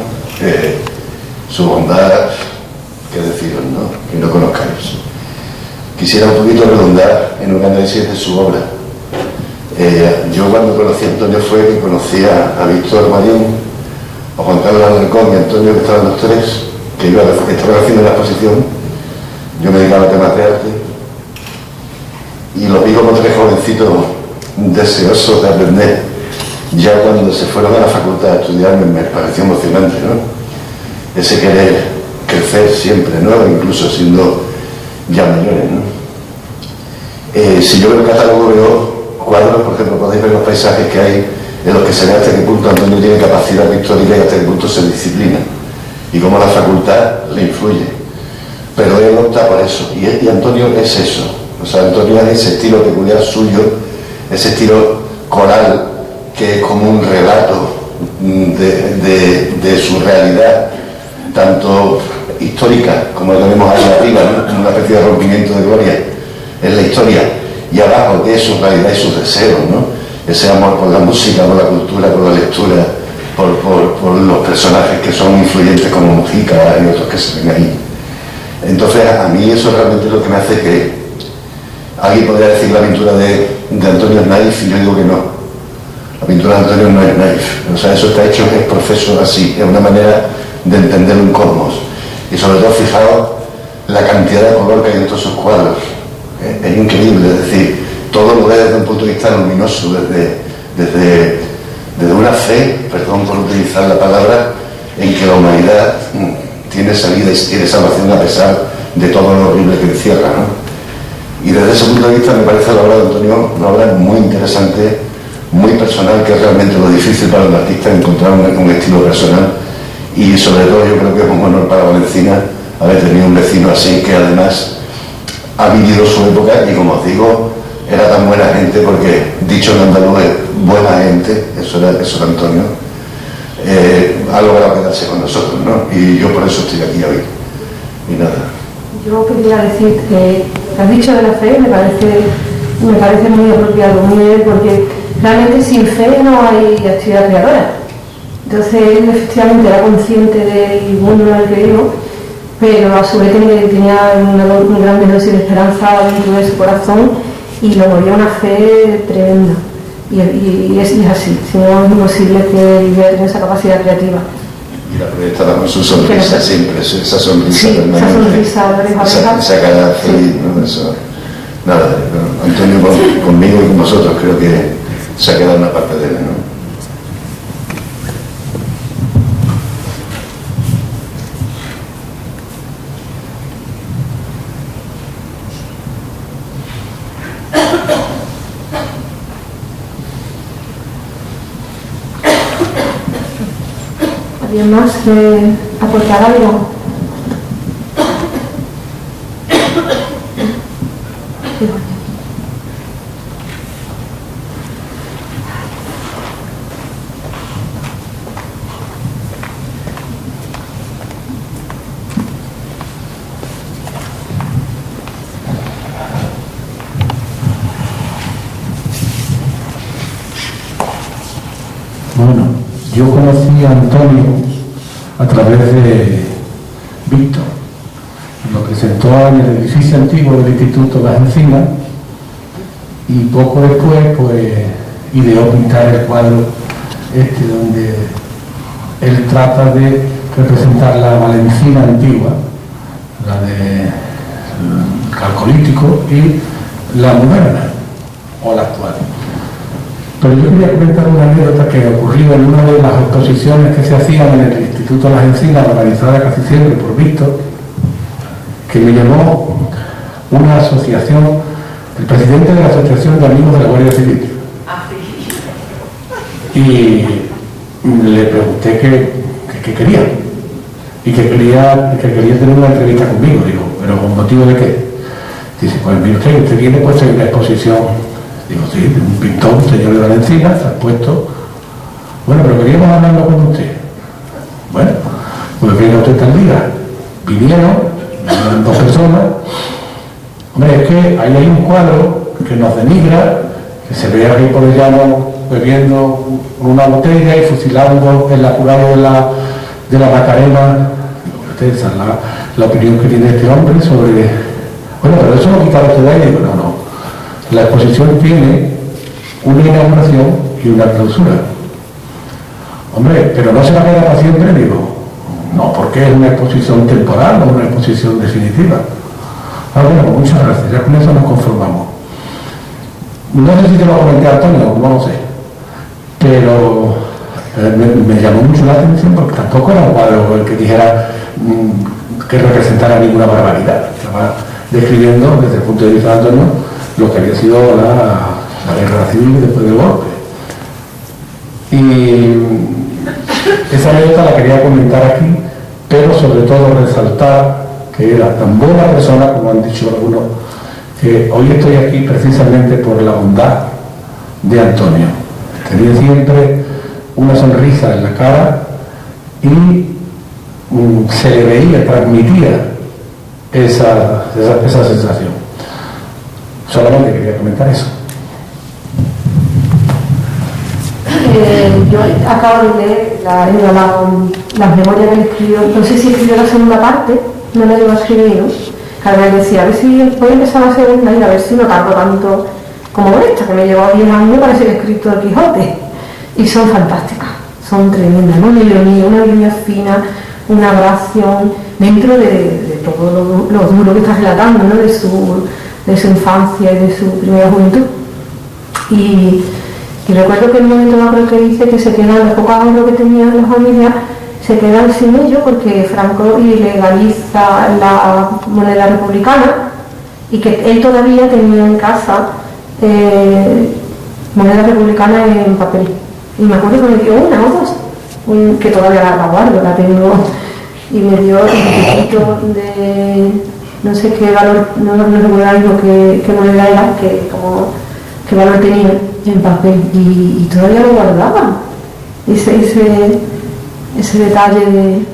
Su bondad, qué deciros, ¿no? Que no conozcáis. quisiera un poquito redundar en un análisis de su obra. Yo cuando conocí a Antonio fue que conocía a Víctor Marín, a Juan Carlos Alarcón y a Antonio, que estaban los tres, que estaban haciendo la exposición. Yo me dedicaba a temas de arte y los vi como tres jovencitos deseosos de aprender. Ya cuando se fueron a la facultad a estudiar me pareció emocionante, ¿no? Ese querer crecer siempre, ¿no? Incluso siendo ya mayores, ¿no? Si yo veo el catálogo, veo cuadros, por ejemplo, podéis ver los paisajes que hay en los que se ve hasta qué punto Antonio tiene capacidad pictórica y hasta qué punto se disciplina y cómo la facultad le influye. Pero él opta por eso, y Antonio es eso. O sea, Antonio es ese estilo peculiar suyo, ese estilo coral que es como un relato de su realidad, tanto histórica, como lo tenemos ahí arriba, ¿no? Una especie de rompimiento de gloria en la historia, y abajo que es su realidad y sus deseos, ¿no? Ese amor por la música, por la cultura, por la lectura, por los personajes que son influyentes como Mujica y otros que se ven ahí. Entonces a mí eso realmente es lo que me hace que alguien podría decir que la pintura de Antonio es naif, y yo digo que no. La pintura de Antonio no es naif, o sea, eso está hecho, es profeso así, es una manera de entender un cosmos. Y sobre todo, fijaos la cantidad de color que hay en todos sus cuadros. Es increíble, es decir, todo lo ve desde un punto de vista luminoso, desde una fe, perdón por utilizar la palabra, en que la humanidad tiene salida y tiene salvación a pesar de todo lo horrible que encierra, ¿no? Y desde ese punto de vista me parece la obra de Antonio una obra muy interesante, muy personal, que es realmente lo difícil para un artista encontrar un estilo personal. Y sobre todo yo creo que es un honor para Valencina haber tenido un vecino así, que además ha vivido su época y, como os digo, era tan buena gente, porque dicho en andaluz es buena gente, eso era Antonio, ha logrado quedarse con nosotros, ¿no? Y yo por eso estoy aquí hoy. Y nada. Yo quería decir que lo que has dicho de la fe me parece muy apropiado, muy bien, porque realmente sin fe no hay actividad creadora. Entonces él efectivamente era consciente del mundo en el que vivo, pero a su vez tenía una gran dosis de esperanza dentro de su corazón, y lo movía una fe tremenda. Y es así, si no es imposible que viviera tener esa capacidad creativa. Y la proyectaba con su sonrisa siempre, esa sonrisa sí, permanente. Esa sonrisa de oreja. Esa cara feliz, ¿no? Eso, nada, Antonio conmigo y con vosotros creo que se ha quedado una parte de él, ¿no? ¿Alguien más que aportar algo? Bueno, yo conocí a Antonio a través de Víctor. Lo presentó en el edificio antiguo del Instituto de las Encinas, y poco después pues ideó pintar el cuadro donde él trata de representar la Valencina antigua, la de Calcolítico, y la moderna o la actual. Pero yo quería comentar una anécdota que ocurrió en una de las exposiciones que se hacían en el Instituto de las Encinas, organizada casi siempre por Víctor, que me llamó una asociación, el presidente de la Asociación de Amigos de la Guardia Civil. Y le pregunté qué quería, y que quería tener una entrevista conmigo. Digo, ¿pero con motivo de qué? Dice, pues mire usted viene puesto en una exposición. Digo, sí, un pintor, un señor de Valencina, se ha puesto. Bueno, pero queríamos hablarlo con usted. Bueno, pues viene usted tal día. Vinieron 2 personas. Hombre, es que ahí hay un cuadro que nos denigra, que se ve aquí por el llano bebiendo una botella y fusilando el jurado de la Macarena. Esa es la opinión que tiene este hombre sobre Bueno, pero eso lo quitaba usted de ahí. Digo, no. La exposición tiene una inauguración y una clausura. Hombre, pero no se va a quedar para siempre, digo. No, porque es una exposición temporal o una exposición definitiva. Bueno, pues muchas gracias, ya con eso nos conformamos. No sé si te lo comenté a Antonio, no lo sé, pero me llamó mucho la atención porque tampoco era un cuadro el que dijera que representara ninguna barbaridad. Estaba describiendo desde el punto de vista de Antonio lo que había sido la guerra civil después del golpe. Y esa anécdota la quería comentar aquí, pero sobre todo resaltar que era tan buena persona, como han dicho algunos, que hoy estoy aquí precisamente por la bondad de Antonio. Tenía siempre una sonrisa en la cara y se le veía, transmitía esa sensación. Solamente quería comentar eso. Yo acabo de leer las memorias que él escribió, no sé si escribió la segunda parte, no la llevo a escribir, ¿no? Carmen decía, a ver si voy a empezar la segunda y a ver si no tardo tanto como esta, que me llevó 10 años para ser escrito el Quijote. Y son fantásticas, son tremendas, ¿no? Una ironía fina, una grabación dentro de todo lo duro que está relatando, ¿no? De su infancia y de su primera juventud. Y recuerdo que en un momento dado que dice que se quedan los pocos ahorros que tenían las familias, se quedan sin ello porque Franco ilegaliza la moneda republicana y que él todavía tenía en casa moneda republicana en papel. Y me acuerdo que me dio una o dos, que todavía la guardo, la tengo, y me dio un poquito de no sé qué valor, no recuerdo qué moneda era, qué valor tenía en papel, y todavía lo guardaba. Ese detalle de...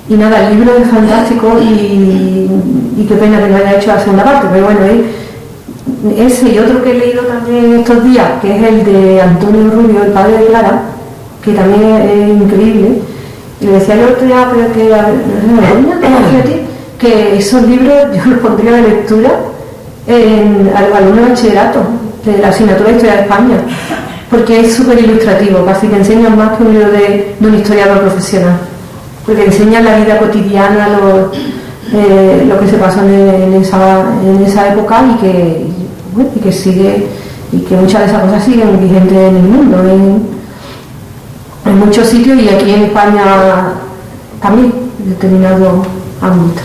Y nada, el libro es fantástico y qué pena que no haya hecho la segunda parte, pero bueno, ese y otro que he leído también estos días, que es el de Antonio Rubio, el padre de Clara, que también es increíble, y le decía yo otro día, pero que esos libros yo los pondría de lectura a los alumnos de bachillerato, de la asignatura de Historia de España, porque es súper ilustrativo, casi que enseña más que un libro de un historiador profesional, porque enseña la vida cotidiana, lo que se pasó en esa época y que sigue, y que muchas de esas cosas siguen vigentes en el mundo, en muchos sitios y aquí en España también, en determinados ámbitos.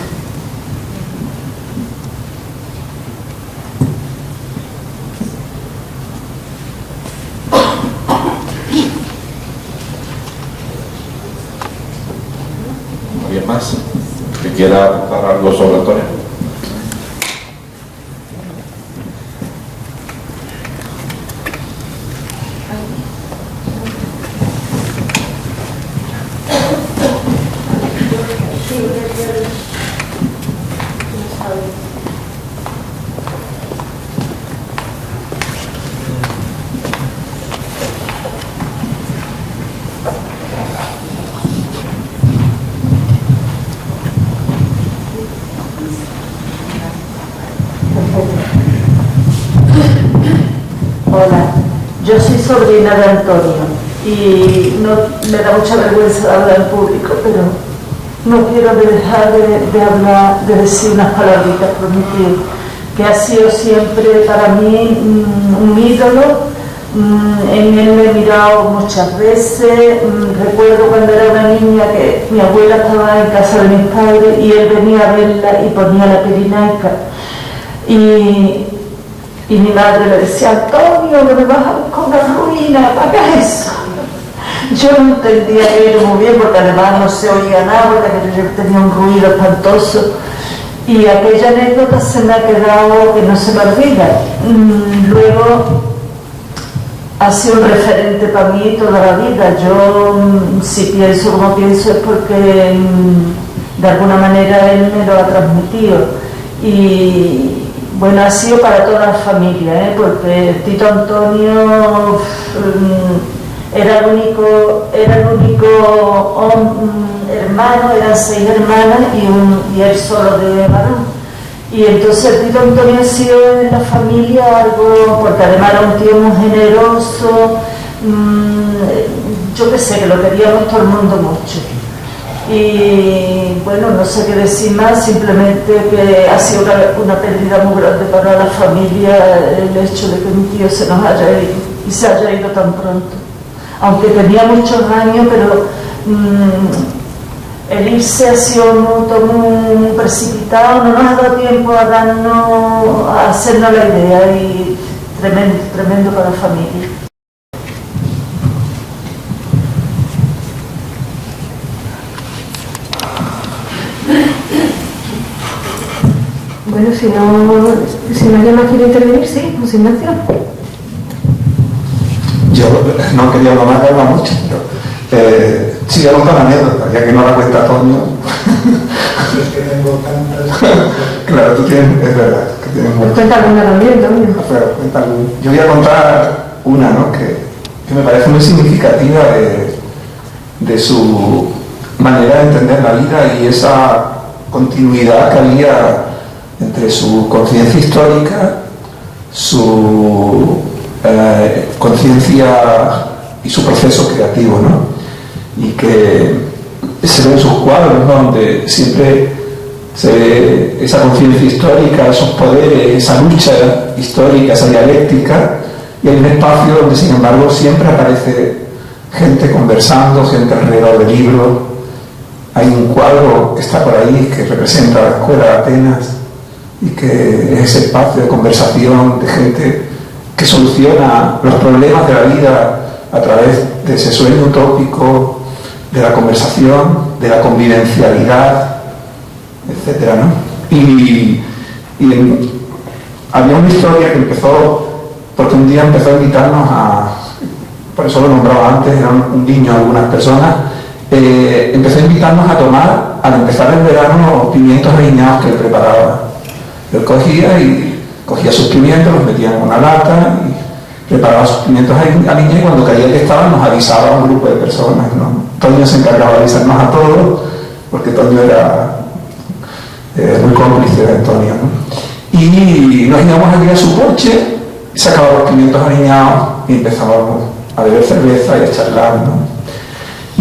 ¿Alguien más que quiera contar algo sobre Antonio? Hola, yo soy sobrina de Antonio y me da mucha vergüenza hablar en público, pero no quiero dejar de hablar, de decir unas palabritas por mi tío, que ha sido siempre para mí un ídolo. En él me he mirado muchas veces. Recuerdo cuando era una niña que mi abuela estaba en casa de mis padres y él venía a verla y ponía la Pirinaica. Y mi madre le decía, Antonio, no me vas a buscar una ruina, ¿para qué eso? Yo no entendía aquello muy bien porque además no se oía nada, porque yo tenía un ruido espantoso. Y aquella anécdota se me ha quedado que no se me olvida. Luego ha sido un referente para mí toda la vida. Yo, si pienso como pienso, es porque de alguna manera él me lo ha transmitido. Y bueno, ha sido para toda la familia, porque Tito Antonio era el único hermano, eran 6 hermanas y él solo de varón. Y entonces Tito Antonio ha sido en la familia algo, porque además era un tío muy generoso, yo qué sé, que lo queríamos todo el mundo mucho. Y bueno, no sé qué decir más, simplemente que ha sido una pérdida muy grande para la familia el hecho de que mi tío se nos haya ido y se haya ido tan pronto. Aunque tenía muchos años, pero el irse ha sido muy precipitado, no nos ha dado tiempo a hacernos la idea, y tremendo para la familia. Bueno, si nadie más quiere intervenir, sí, José Ignacio. Yo no quería hablar mucho, pero sigue con la anécdota, ya que no la cuenta Antonio. Es que tengo tantas... Claro, tú tienes, es verdad, que tienes muchas. Cuenta alguna también, Antonio. Pero cuenta alguna. Yo voy a contar una, ¿no?, que me parece muy significativa de su manera de entender la vida y esa continuidad que había entre su conciencia histórica, su conciencia y su proceso creativo, ¿no? Y que se ve en sus cuadros, ¿no?, donde siempre se ve esa conciencia histórica, esos poderes, esa lucha histórica, esa dialéctica, y hay un espacio donde, sin embargo, siempre aparece gente conversando, gente alrededor del libro. Hay un cuadro que está por ahí que representa la escuela de Atenas y que es ese espacio de conversación de gente que soluciona los problemas de la vida a través de ese sueño utópico, de la conversación, de la convivencialidad, etcétera, ¿no? Había una historia que empezó porque un día empezó a invitarnos por eso lo nombraba antes, era un niño algunas personas, empezó a invitarnos a tomar, al empezar el verano, los pimientos aliñados que él preparaba. Él cogía sus pimientos, los metía en una lata y preparaba sus pimientos aliñados, y cuando caía que estaban nos avisaba a un grupo de personas, ¿no? Toño se encargaba de avisarnos a todos, porque Toño era muy cómplice de Antonio, ¿no? Y nos íbamos allí a su coche, sacaba los pimientos aliñados y empezábamos a beber cerveza y a charlar, ¿no?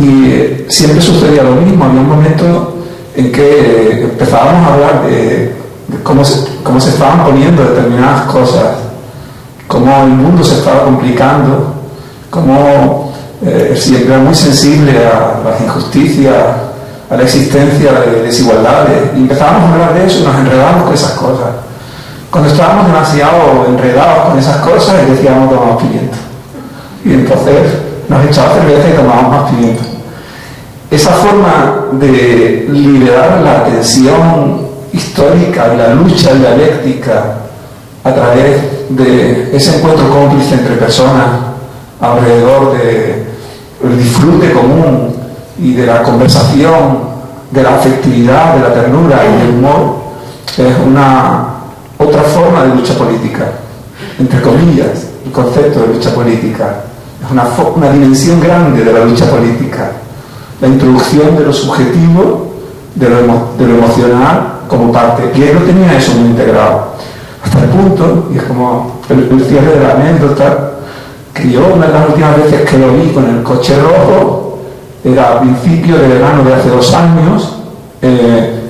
Y siempre sucedía lo mismo. Había un momento en que empezábamos a hablar de cómo se estaban poniendo determinadas cosas, cómo el mundo se estaba complicando, cómo siempre era muy sensible a las injusticias, a la existencia de desigualdades, y empezábamos a hablar de eso y nos enredábamos con esas cosas. Cuando estábamos demasiado enredados con esas cosas, decíamos tomamos pimiento, y entonces nos echaba cerveza y tomábamos más pimiento. Esa forma de liberar la tensión histórica y la lucha dialéctica a través de ese encuentro cómplice entre personas alrededor del disfrute común y de la conversación, de la afectividad, de la ternura y del humor, es otra forma de lucha política, entre comillas, el concepto de lucha política. Es una dimensión grande de la lucha política, la introducción de lo subjetivo, de lo emocional como parte, y él no tenía eso muy integrado, hasta el punto, y es como el cierre de la anécdota, que yo una de las últimas veces que lo vi con el coche rojo, era a principio de verano de hace 2 años,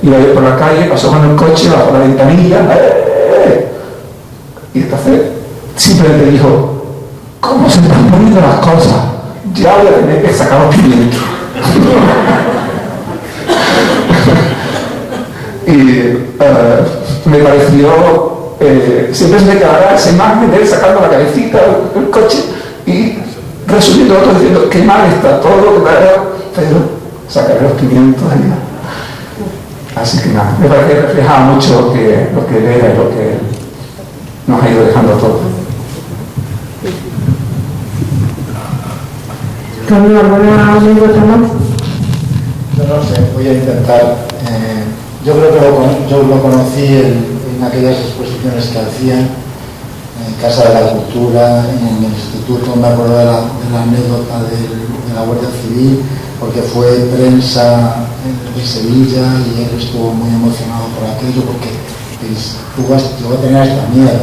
iba yo por la calle, pasó con el coche bajo la ventanilla, y entonces simplemente dijo: ¿cómo se están poniendo las cosas? Ya voy a tener que sacar los pimientos. Y me pareció, siempre se me quedará esa imagen de él sacando la cabecita del coche y resumiendo todo diciendo: qué mal está todo, pero sacaré los pimientos allá. Así que nada, me parece que reflejaba mucho lo que él era y lo que él nos ha ido dejando todo. ¿También alguna anécdota más? No sé, voy a intentar. Yo creo que yo lo conocí en aquellas exposiciones que hacían en Casa de la Cultura, en el instituto. Me acuerdo de la anécdota de la Guardia Civil, porque fue prensa en Sevilla y él estuvo muy emocionado por aquello, porque llegó a tener hasta miedo,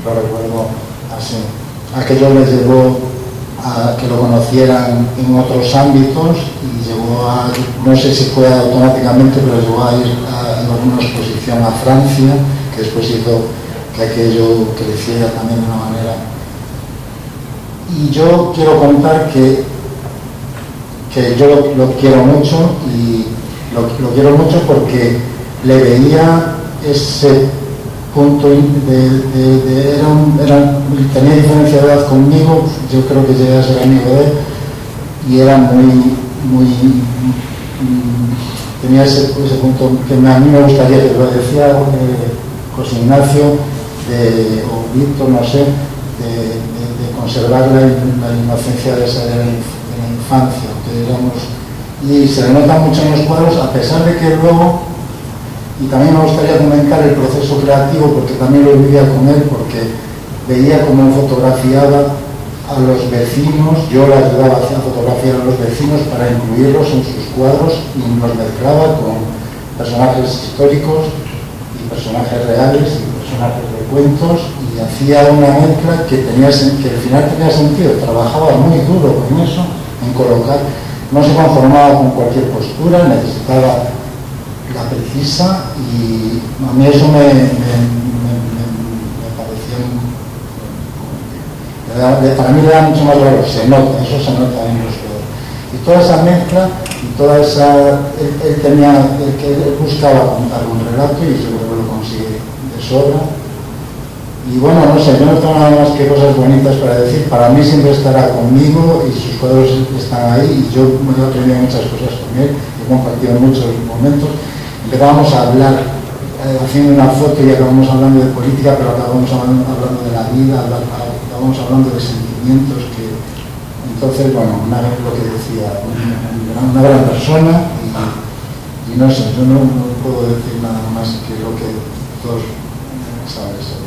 lo recuerdo así. Aquello les llevó a que lo conocieran en otros ámbitos y llegó a, no sé si fue automáticamente, pero llegó a ir en alguna exposición a Francia, que después hizo que aquello creciera también de una manera. Y yo quiero contar que yo lo quiero mucho, y lo quiero mucho porque le veía ese punto tenía diferencia de edad conmigo, yo creo que llegué a ser amigo de él, y era tenía ese punto que a mí me gustaría, que lo decía José Ignacio o Víctor, no sé, de conservar la inocencia de la infancia, que éramos, y se le nota mucho en los cuadros, a pesar de que luego, y también me gustaría comentar el proceso creativo, porque también lo vivía con él, porque veía cómo fotografiaba a los vecinos, yo le ayudaba a fotografiar a los vecinos para incluirlos en sus cuadros, y los mezclaba con personajes históricos y personajes reales y personajes de cuentos, y hacía una mezcla que al final tenía sentido. Trabajaba muy duro con eso, en colocar, no se conformaba con cualquier postura, necesitaba la precisa, y a mí eso me pareció, para mí le da mucho más valor, se nota, eso se nota en los cuadros. Y toda esa mezcla, y toda esa, él buscaba contar un relato, y yo creo que lo consigue de sobra. Y bueno, no sé, yo no tengo nada más que cosas bonitas para decir. Para mí siempre estará conmigo, y sus cuadros están ahí, y yo me he aprendido muchas cosas con él, he compartido muchos momentos. Empezábamos a hablar, haciendo una foto, y acabamos hablando de política, pero acabamos hablando de la vida, acabamos hablando de sentimientos. Entonces, bueno, una vez lo que decía, una gran persona, y no sé, yo no puedo decir nada más que lo que todos sabes.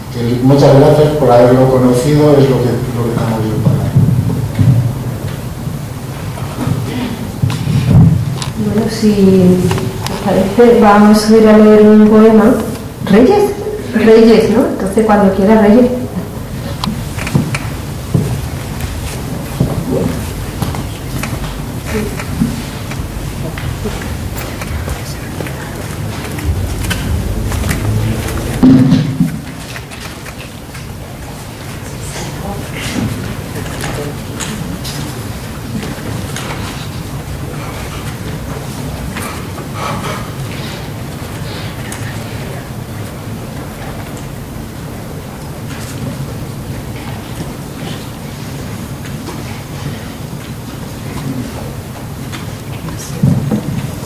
Que muchas gracias por haberlo conocido, es lo que estamos viendo para él. Bueno, si os parece, vamos a ir a leer un poema. ¿Reyes? Reyes, ¿no? Entonces, cuando quiera, Reyes.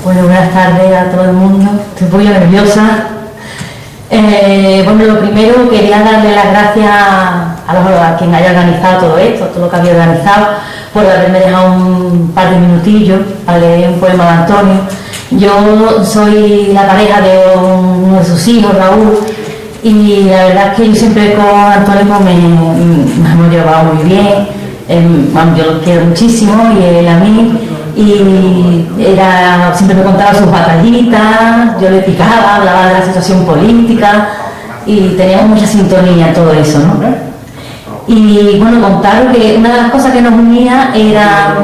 Bueno, buenas tardes a todo el mundo. Estoy un poquito nerviosa. Bueno, lo primero, quería darle las gracias a quien haya organizado todo esto, todo lo que había organizado, por haberme dejado un par de minutillos para leer un poema de Antonio. Yo soy la pareja de uno de sus hijos, Raúl, y la verdad es que yo siempre con Antonio me hemos llevado muy bien. Yo lo quiero muchísimo, y él a mí. Y siempre me contaba sus batallitas, yo le picaba, hablaba de la situación política, y teníamos mucha sintonía en todo eso, ¿no? Y bueno, contaron que una de las cosas que nos unía era,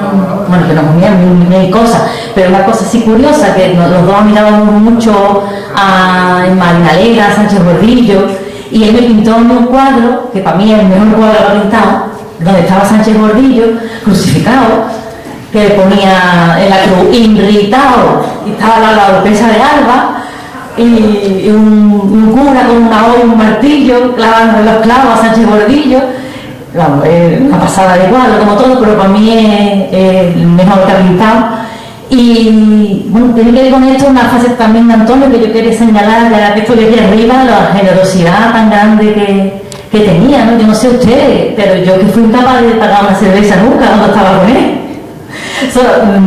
bueno, que nos unían mil cosas, pero una cosa así curiosa, que los dos mirábamos mucho a Marina Alegra, Sánchez Gordillo, y él me pintó un cuadro, que para mí es el mejor cuadro que ha pintado, donde estaba Sánchez Gordillo crucificado, que ponía en la cruz irritado, y estaba la Duquesa de Alba, y un cura con una hoja y un martillo clavando los clavos a Sánchez Gordillo. Vamos, una pasada de cuadro como todo, pero para mí es el mejor que ha pintado. Y bueno, tiene que ver con esto una frase también de Antonio que yo quería señalar, de la que estoy aquí arriba, la generosidad tan grande que tenía, ¿no? Yo no sé ustedes, pero yo que fui incapaz de pagar una cerveza nunca cuando estaba con él.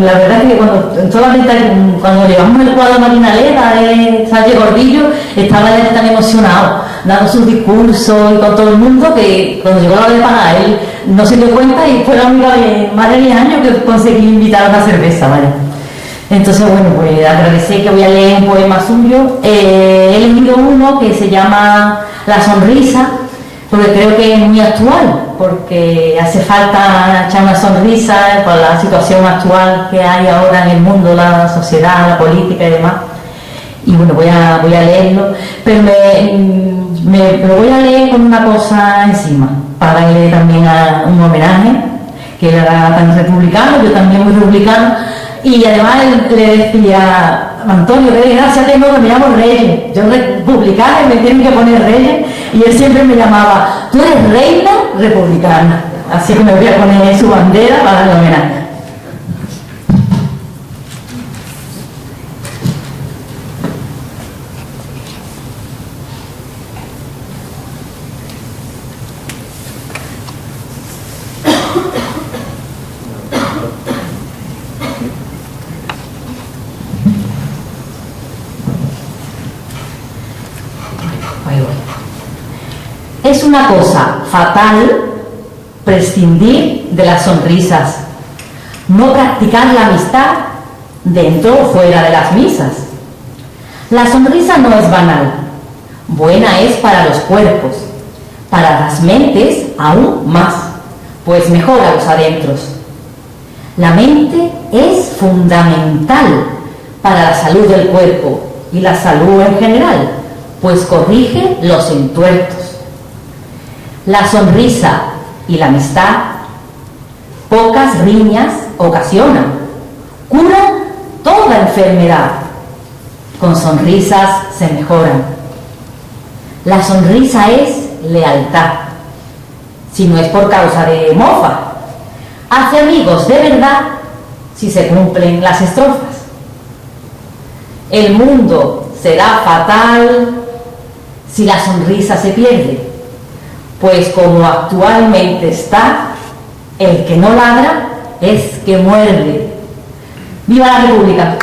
La verdad es que cuando llevamos el cuadro Marina Alegra de Sánchez Gordillo, estaba él tan emocionado, dando sus discursos y con todo el mundo, que cuando llegó la hora de pagar, él no se dio cuenta, y fue la única vez en más de 10 años que conseguí invitar a una cerveza, ¿vale? Entonces, bueno, pues agradecer que voy a leer un poema suyo. He leído uno que se llama La sonrisa, porque creo que es muy actual, porque hace falta echar una sonrisa por la situación actual que hay ahora en el mundo, la sociedad, la política y demás. Y bueno, voy a leerlo, pero lo voy a leer con una cosa encima, para darle también un homenaje, que él era tan republicano, yo también muy republicano, y además le decía: Antonio, qué desgracia tengo que me llamo Reyes, yo republicana y me tienen que poner Reyes, y él siempre me llamaba: tú eres reina republicana. Así que me voy a poner su bandera para darle homenaje. Es una cosa fatal prescindir de las sonrisas, no practicar la amistad dentro o fuera de las misas. La sonrisa no es banal, buena es para los cuerpos, para las mentes aún más, pues mejora los adentros. La mente es fundamental para la salud del cuerpo y la salud en general, pues corrige los entuertos. La sonrisa y la amistad pocas riñas ocasionan, curan toda enfermedad, con sonrisas se mejoran. La sonrisa es lealtad, si no es por causa de mofa, hace amigos de verdad si se cumplen las estrofas. El mundo será fatal si la sonrisa se pierde, pues como actualmente está, el que no ladra es que muerde. ¡Viva la República!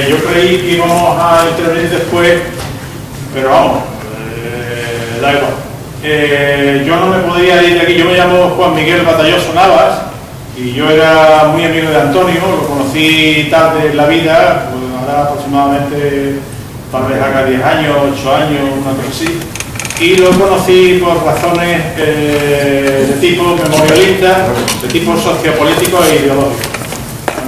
Yo creí que íbamos a intervenir después, pero vamos, da igual. Yo no me podía ir de aquí. Yo me llamo Juan Miguel Batalloso Navas y yo era muy amigo de Antonio, lo conocí tarde en la vida, pues ahora aproximadamente tal vez haga 10 años, 8 años, una cosa así, y lo conocí por razones de tipo memorialista, de tipo sociopolítico e ideológico.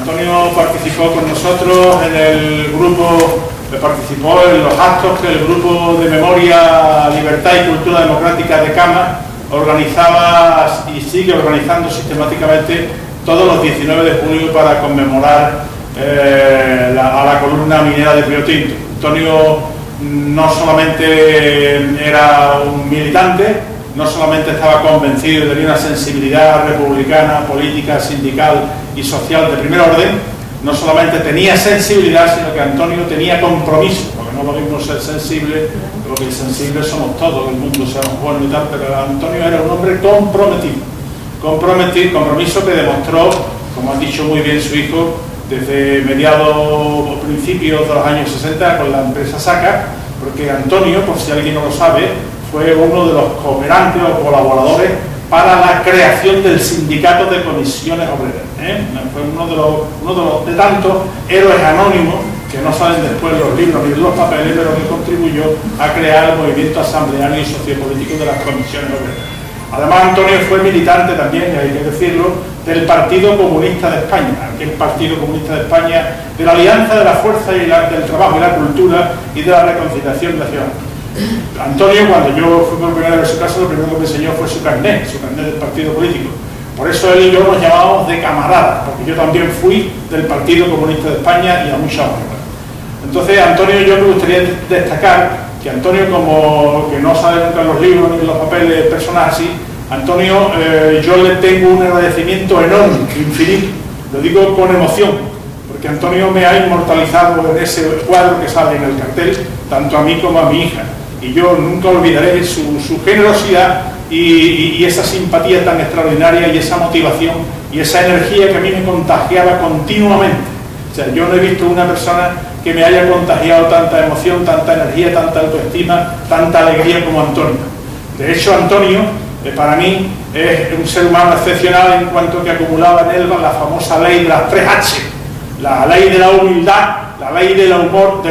Antonio participó con nosotros en el grupo, participó en los actos que el grupo de Memoria, Libertad y Cultura Democrática de Cama organizaba y sigue organizando sistemáticamente todos los 19 de junio para conmemorar a la columna minera de Río Tinto. Antonio no solamente era un militante, no solamente estaba convencido, tenía una sensibilidad republicana, política, sindical y social de primer orden, no solamente tenía sensibilidad, sino que Antonio tenía compromiso, porque no lo mismo ser sensible, porque sensibles somos todos, el mundo seamos buenos y tal, pero Antonio era un hombre comprometido, compromiso que demostró, como ha dicho muy bien su hijo, desde mediados o principios de los años 60 con la empresa SACA, porque Antonio, por si alguien no lo sabe, fue uno de los cooperantes o colaboradores para la creación del sindicato de comisiones obreras. Fue uno de tantos héroes anónimos que no salen después los libros ni los papeles, pero que contribuyó a crear el movimiento asambleario y sociopolítico de las comisiones obreras. Además, Antonio fue militante también, hay que decirlo, del Partido Comunista de España, aquel Partido Comunista de España, de la Alianza de la Fuerza y del Trabajo y la Cultura y de la Reconciliación Nacional. Antonio, cuando yo fui por primera vez a su casa, lo primero que me enseñó fue su carnet del partido político. Por eso él y yo nos llamábamos de camaradas, porque yo también fui del Partido Comunista de España y a mucha honra. Entonces, Antonio, yo me gustaría destacar que Antonio, como que no sale nunca en los libros ni en los papeles personales así, Antonio, yo le tengo un agradecimiento enorme, infinito, lo digo con emoción, porque Antonio me ha inmortalizado en ese cuadro que sale en el cartel, tanto a mí como a mi hija. Y yo nunca olvidaré su generosidad y esa simpatía tan extraordinaria y esa motivación y esa energía que a mí me contagiaba continuamente. O sea, yo no he visto una persona que me haya contagiado tanta emoción, tanta energía, tanta autoestima, tanta alegría como Antonio. De hecho, Antonio, para mí, es un ser humano excepcional en cuanto que acumulaba en él la famosa ley de las 3 H, la ley de la humildad, la ley del humor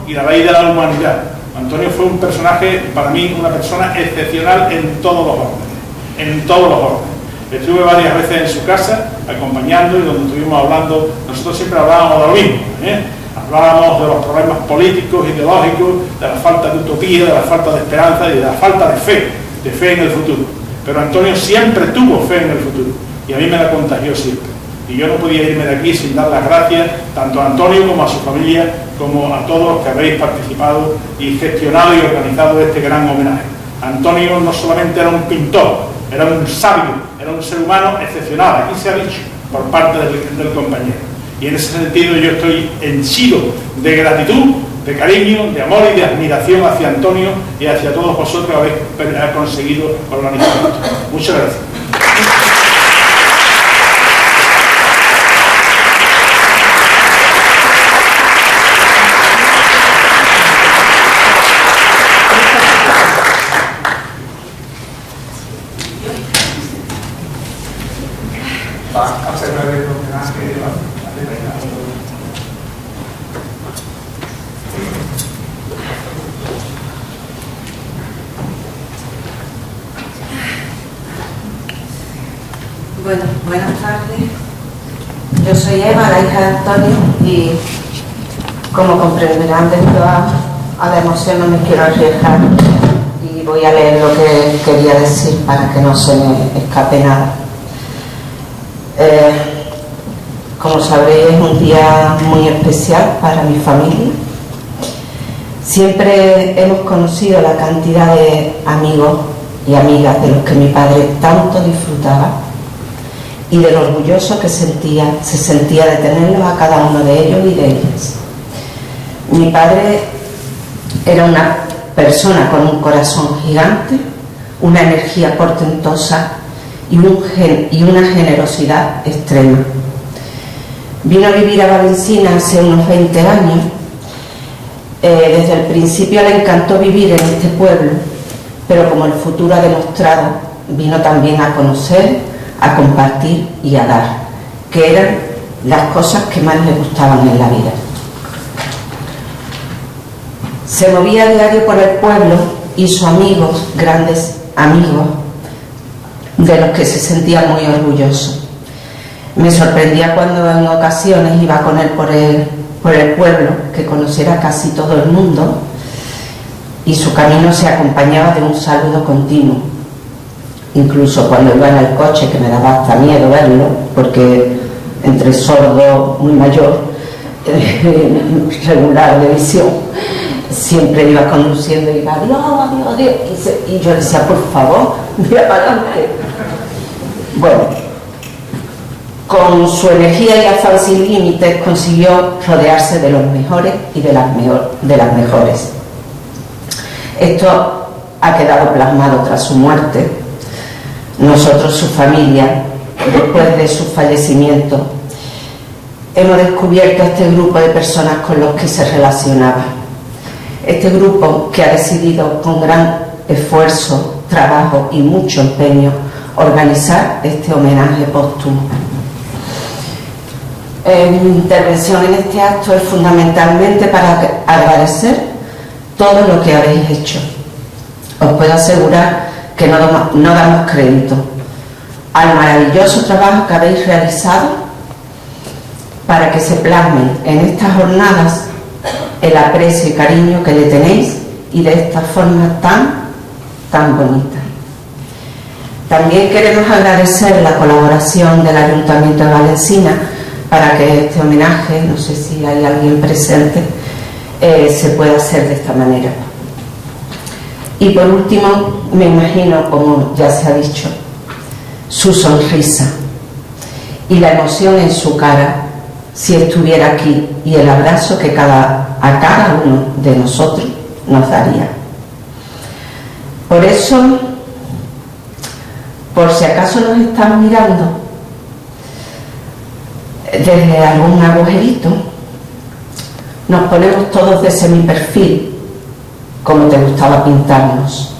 y la ley de la humanidad. Antonio fue un personaje, para mí, una persona excepcional en todos los órdenes, Estuve varias veces en su casa, acompañando, y donde estuvimos hablando, nosotros siempre hablábamos de lo mismo, hablábamos de los problemas políticos, ideológicos, de la falta de utopía, de la falta de esperanza y de la falta de fe en el futuro. Pero Antonio siempre tuvo fe en el futuro, y a mí me la contagió siempre. Y yo no podía irme de aquí sin dar las gracias tanto a Antonio como a su familia, como a todos los que habéis participado y gestionado y organizado este gran homenaje. Antonio no solamente era un pintor, era un sabio, era un ser humano excepcional, aquí se ha dicho por parte del compañero. Y en ese sentido yo estoy henchido de gratitud, de cariño, de amor y de admiración hacia Antonio y hacia todos vosotros que habéis conseguido organizar esto. Muchas gracias. Bueno, buenas tardes. Yo soy Eva, la hija de Antonio, y como comprenderán debido a la emoción no me quiero arriesgar y voy a leer lo que quería decir para que no se me escape nada. Como sabréis, es un día muy especial para mi familia. Siempre hemos conocido la cantidad de amigos y amigas de los que mi padre tanto disfrutaba y de lo orgulloso que se sentía de tenerlos a cada uno de ellos y de ellas. Mi padre era una persona con un corazón gigante, una energía portentosa y una generosidad extrema. Vino a vivir a Valencina hace unos 20 años. Desde el principio le encantó vivir en este pueblo, pero como el futuro ha demostrado, vino también a conocer, a compartir y a dar, que eran las cosas que más le gustaban en la vida. Se movía a diario por el pueblo y sus amigos, grandes amigos, de los que se sentía muy orgulloso. Me sorprendía cuando en ocasiones iba con él por el pueblo, que conociera casi todo el mundo, y su camino se acompañaba de un saludo continuo. Incluso cuando iba en el coche, que me daba hasta miedo verlo, porque entre sordo, muy mayor, regular de visión, siempre iba conduciendo y iba, Dios, Dios, Dios, y yo le decía, por favor, mira para adelante. Bueno, con su energía y afán sin límites consiguió rodearse de los mejores y de las mejores. Esto ha quedado plasmado tras su muerte. Nosotros, su familia, después de su fallecimiento, hemos descubierto este grupo de personas con los que se relacionaba. Este grupo que ha decidido con gran esfuerzo, trabajo y mucho empeño organizar este homenaje póstumo. Mi intervención en este acto es fundamentalmente para agradecer todo lo que habéis hecho. Os puedo asegurar que no damos crédito al maravilloso trabajo que habéis realizado para que se plasmen en estas jornadas el aprecio y cariño que le tenéis y de esta forma tan bonita. También queremos agradecer la colaboración del Ayuntamiento de Valencina para que este homenaje, no sé si hay alguien presente, se pueda hacer de esta manera. Y por último, me imagino, como ya se ha dicho, su sonrisa y la emoción en su cara si estuviera aquí y el abrazo que a cada uno de nosotros nos daría. Por eso por si acaso nos están mirando desde algún agujerito, nos ponemos todos de semiperfil, como te gustaba pintarnos,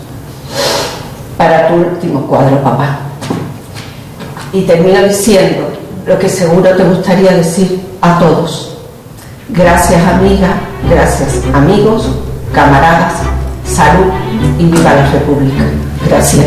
para tu último cuadro, papá. Y termino diciendo lo que seguro te gustaría decir a todos. Gracias, amiga, gracias, amigos, camaradas, salud y viva la República. Gracias.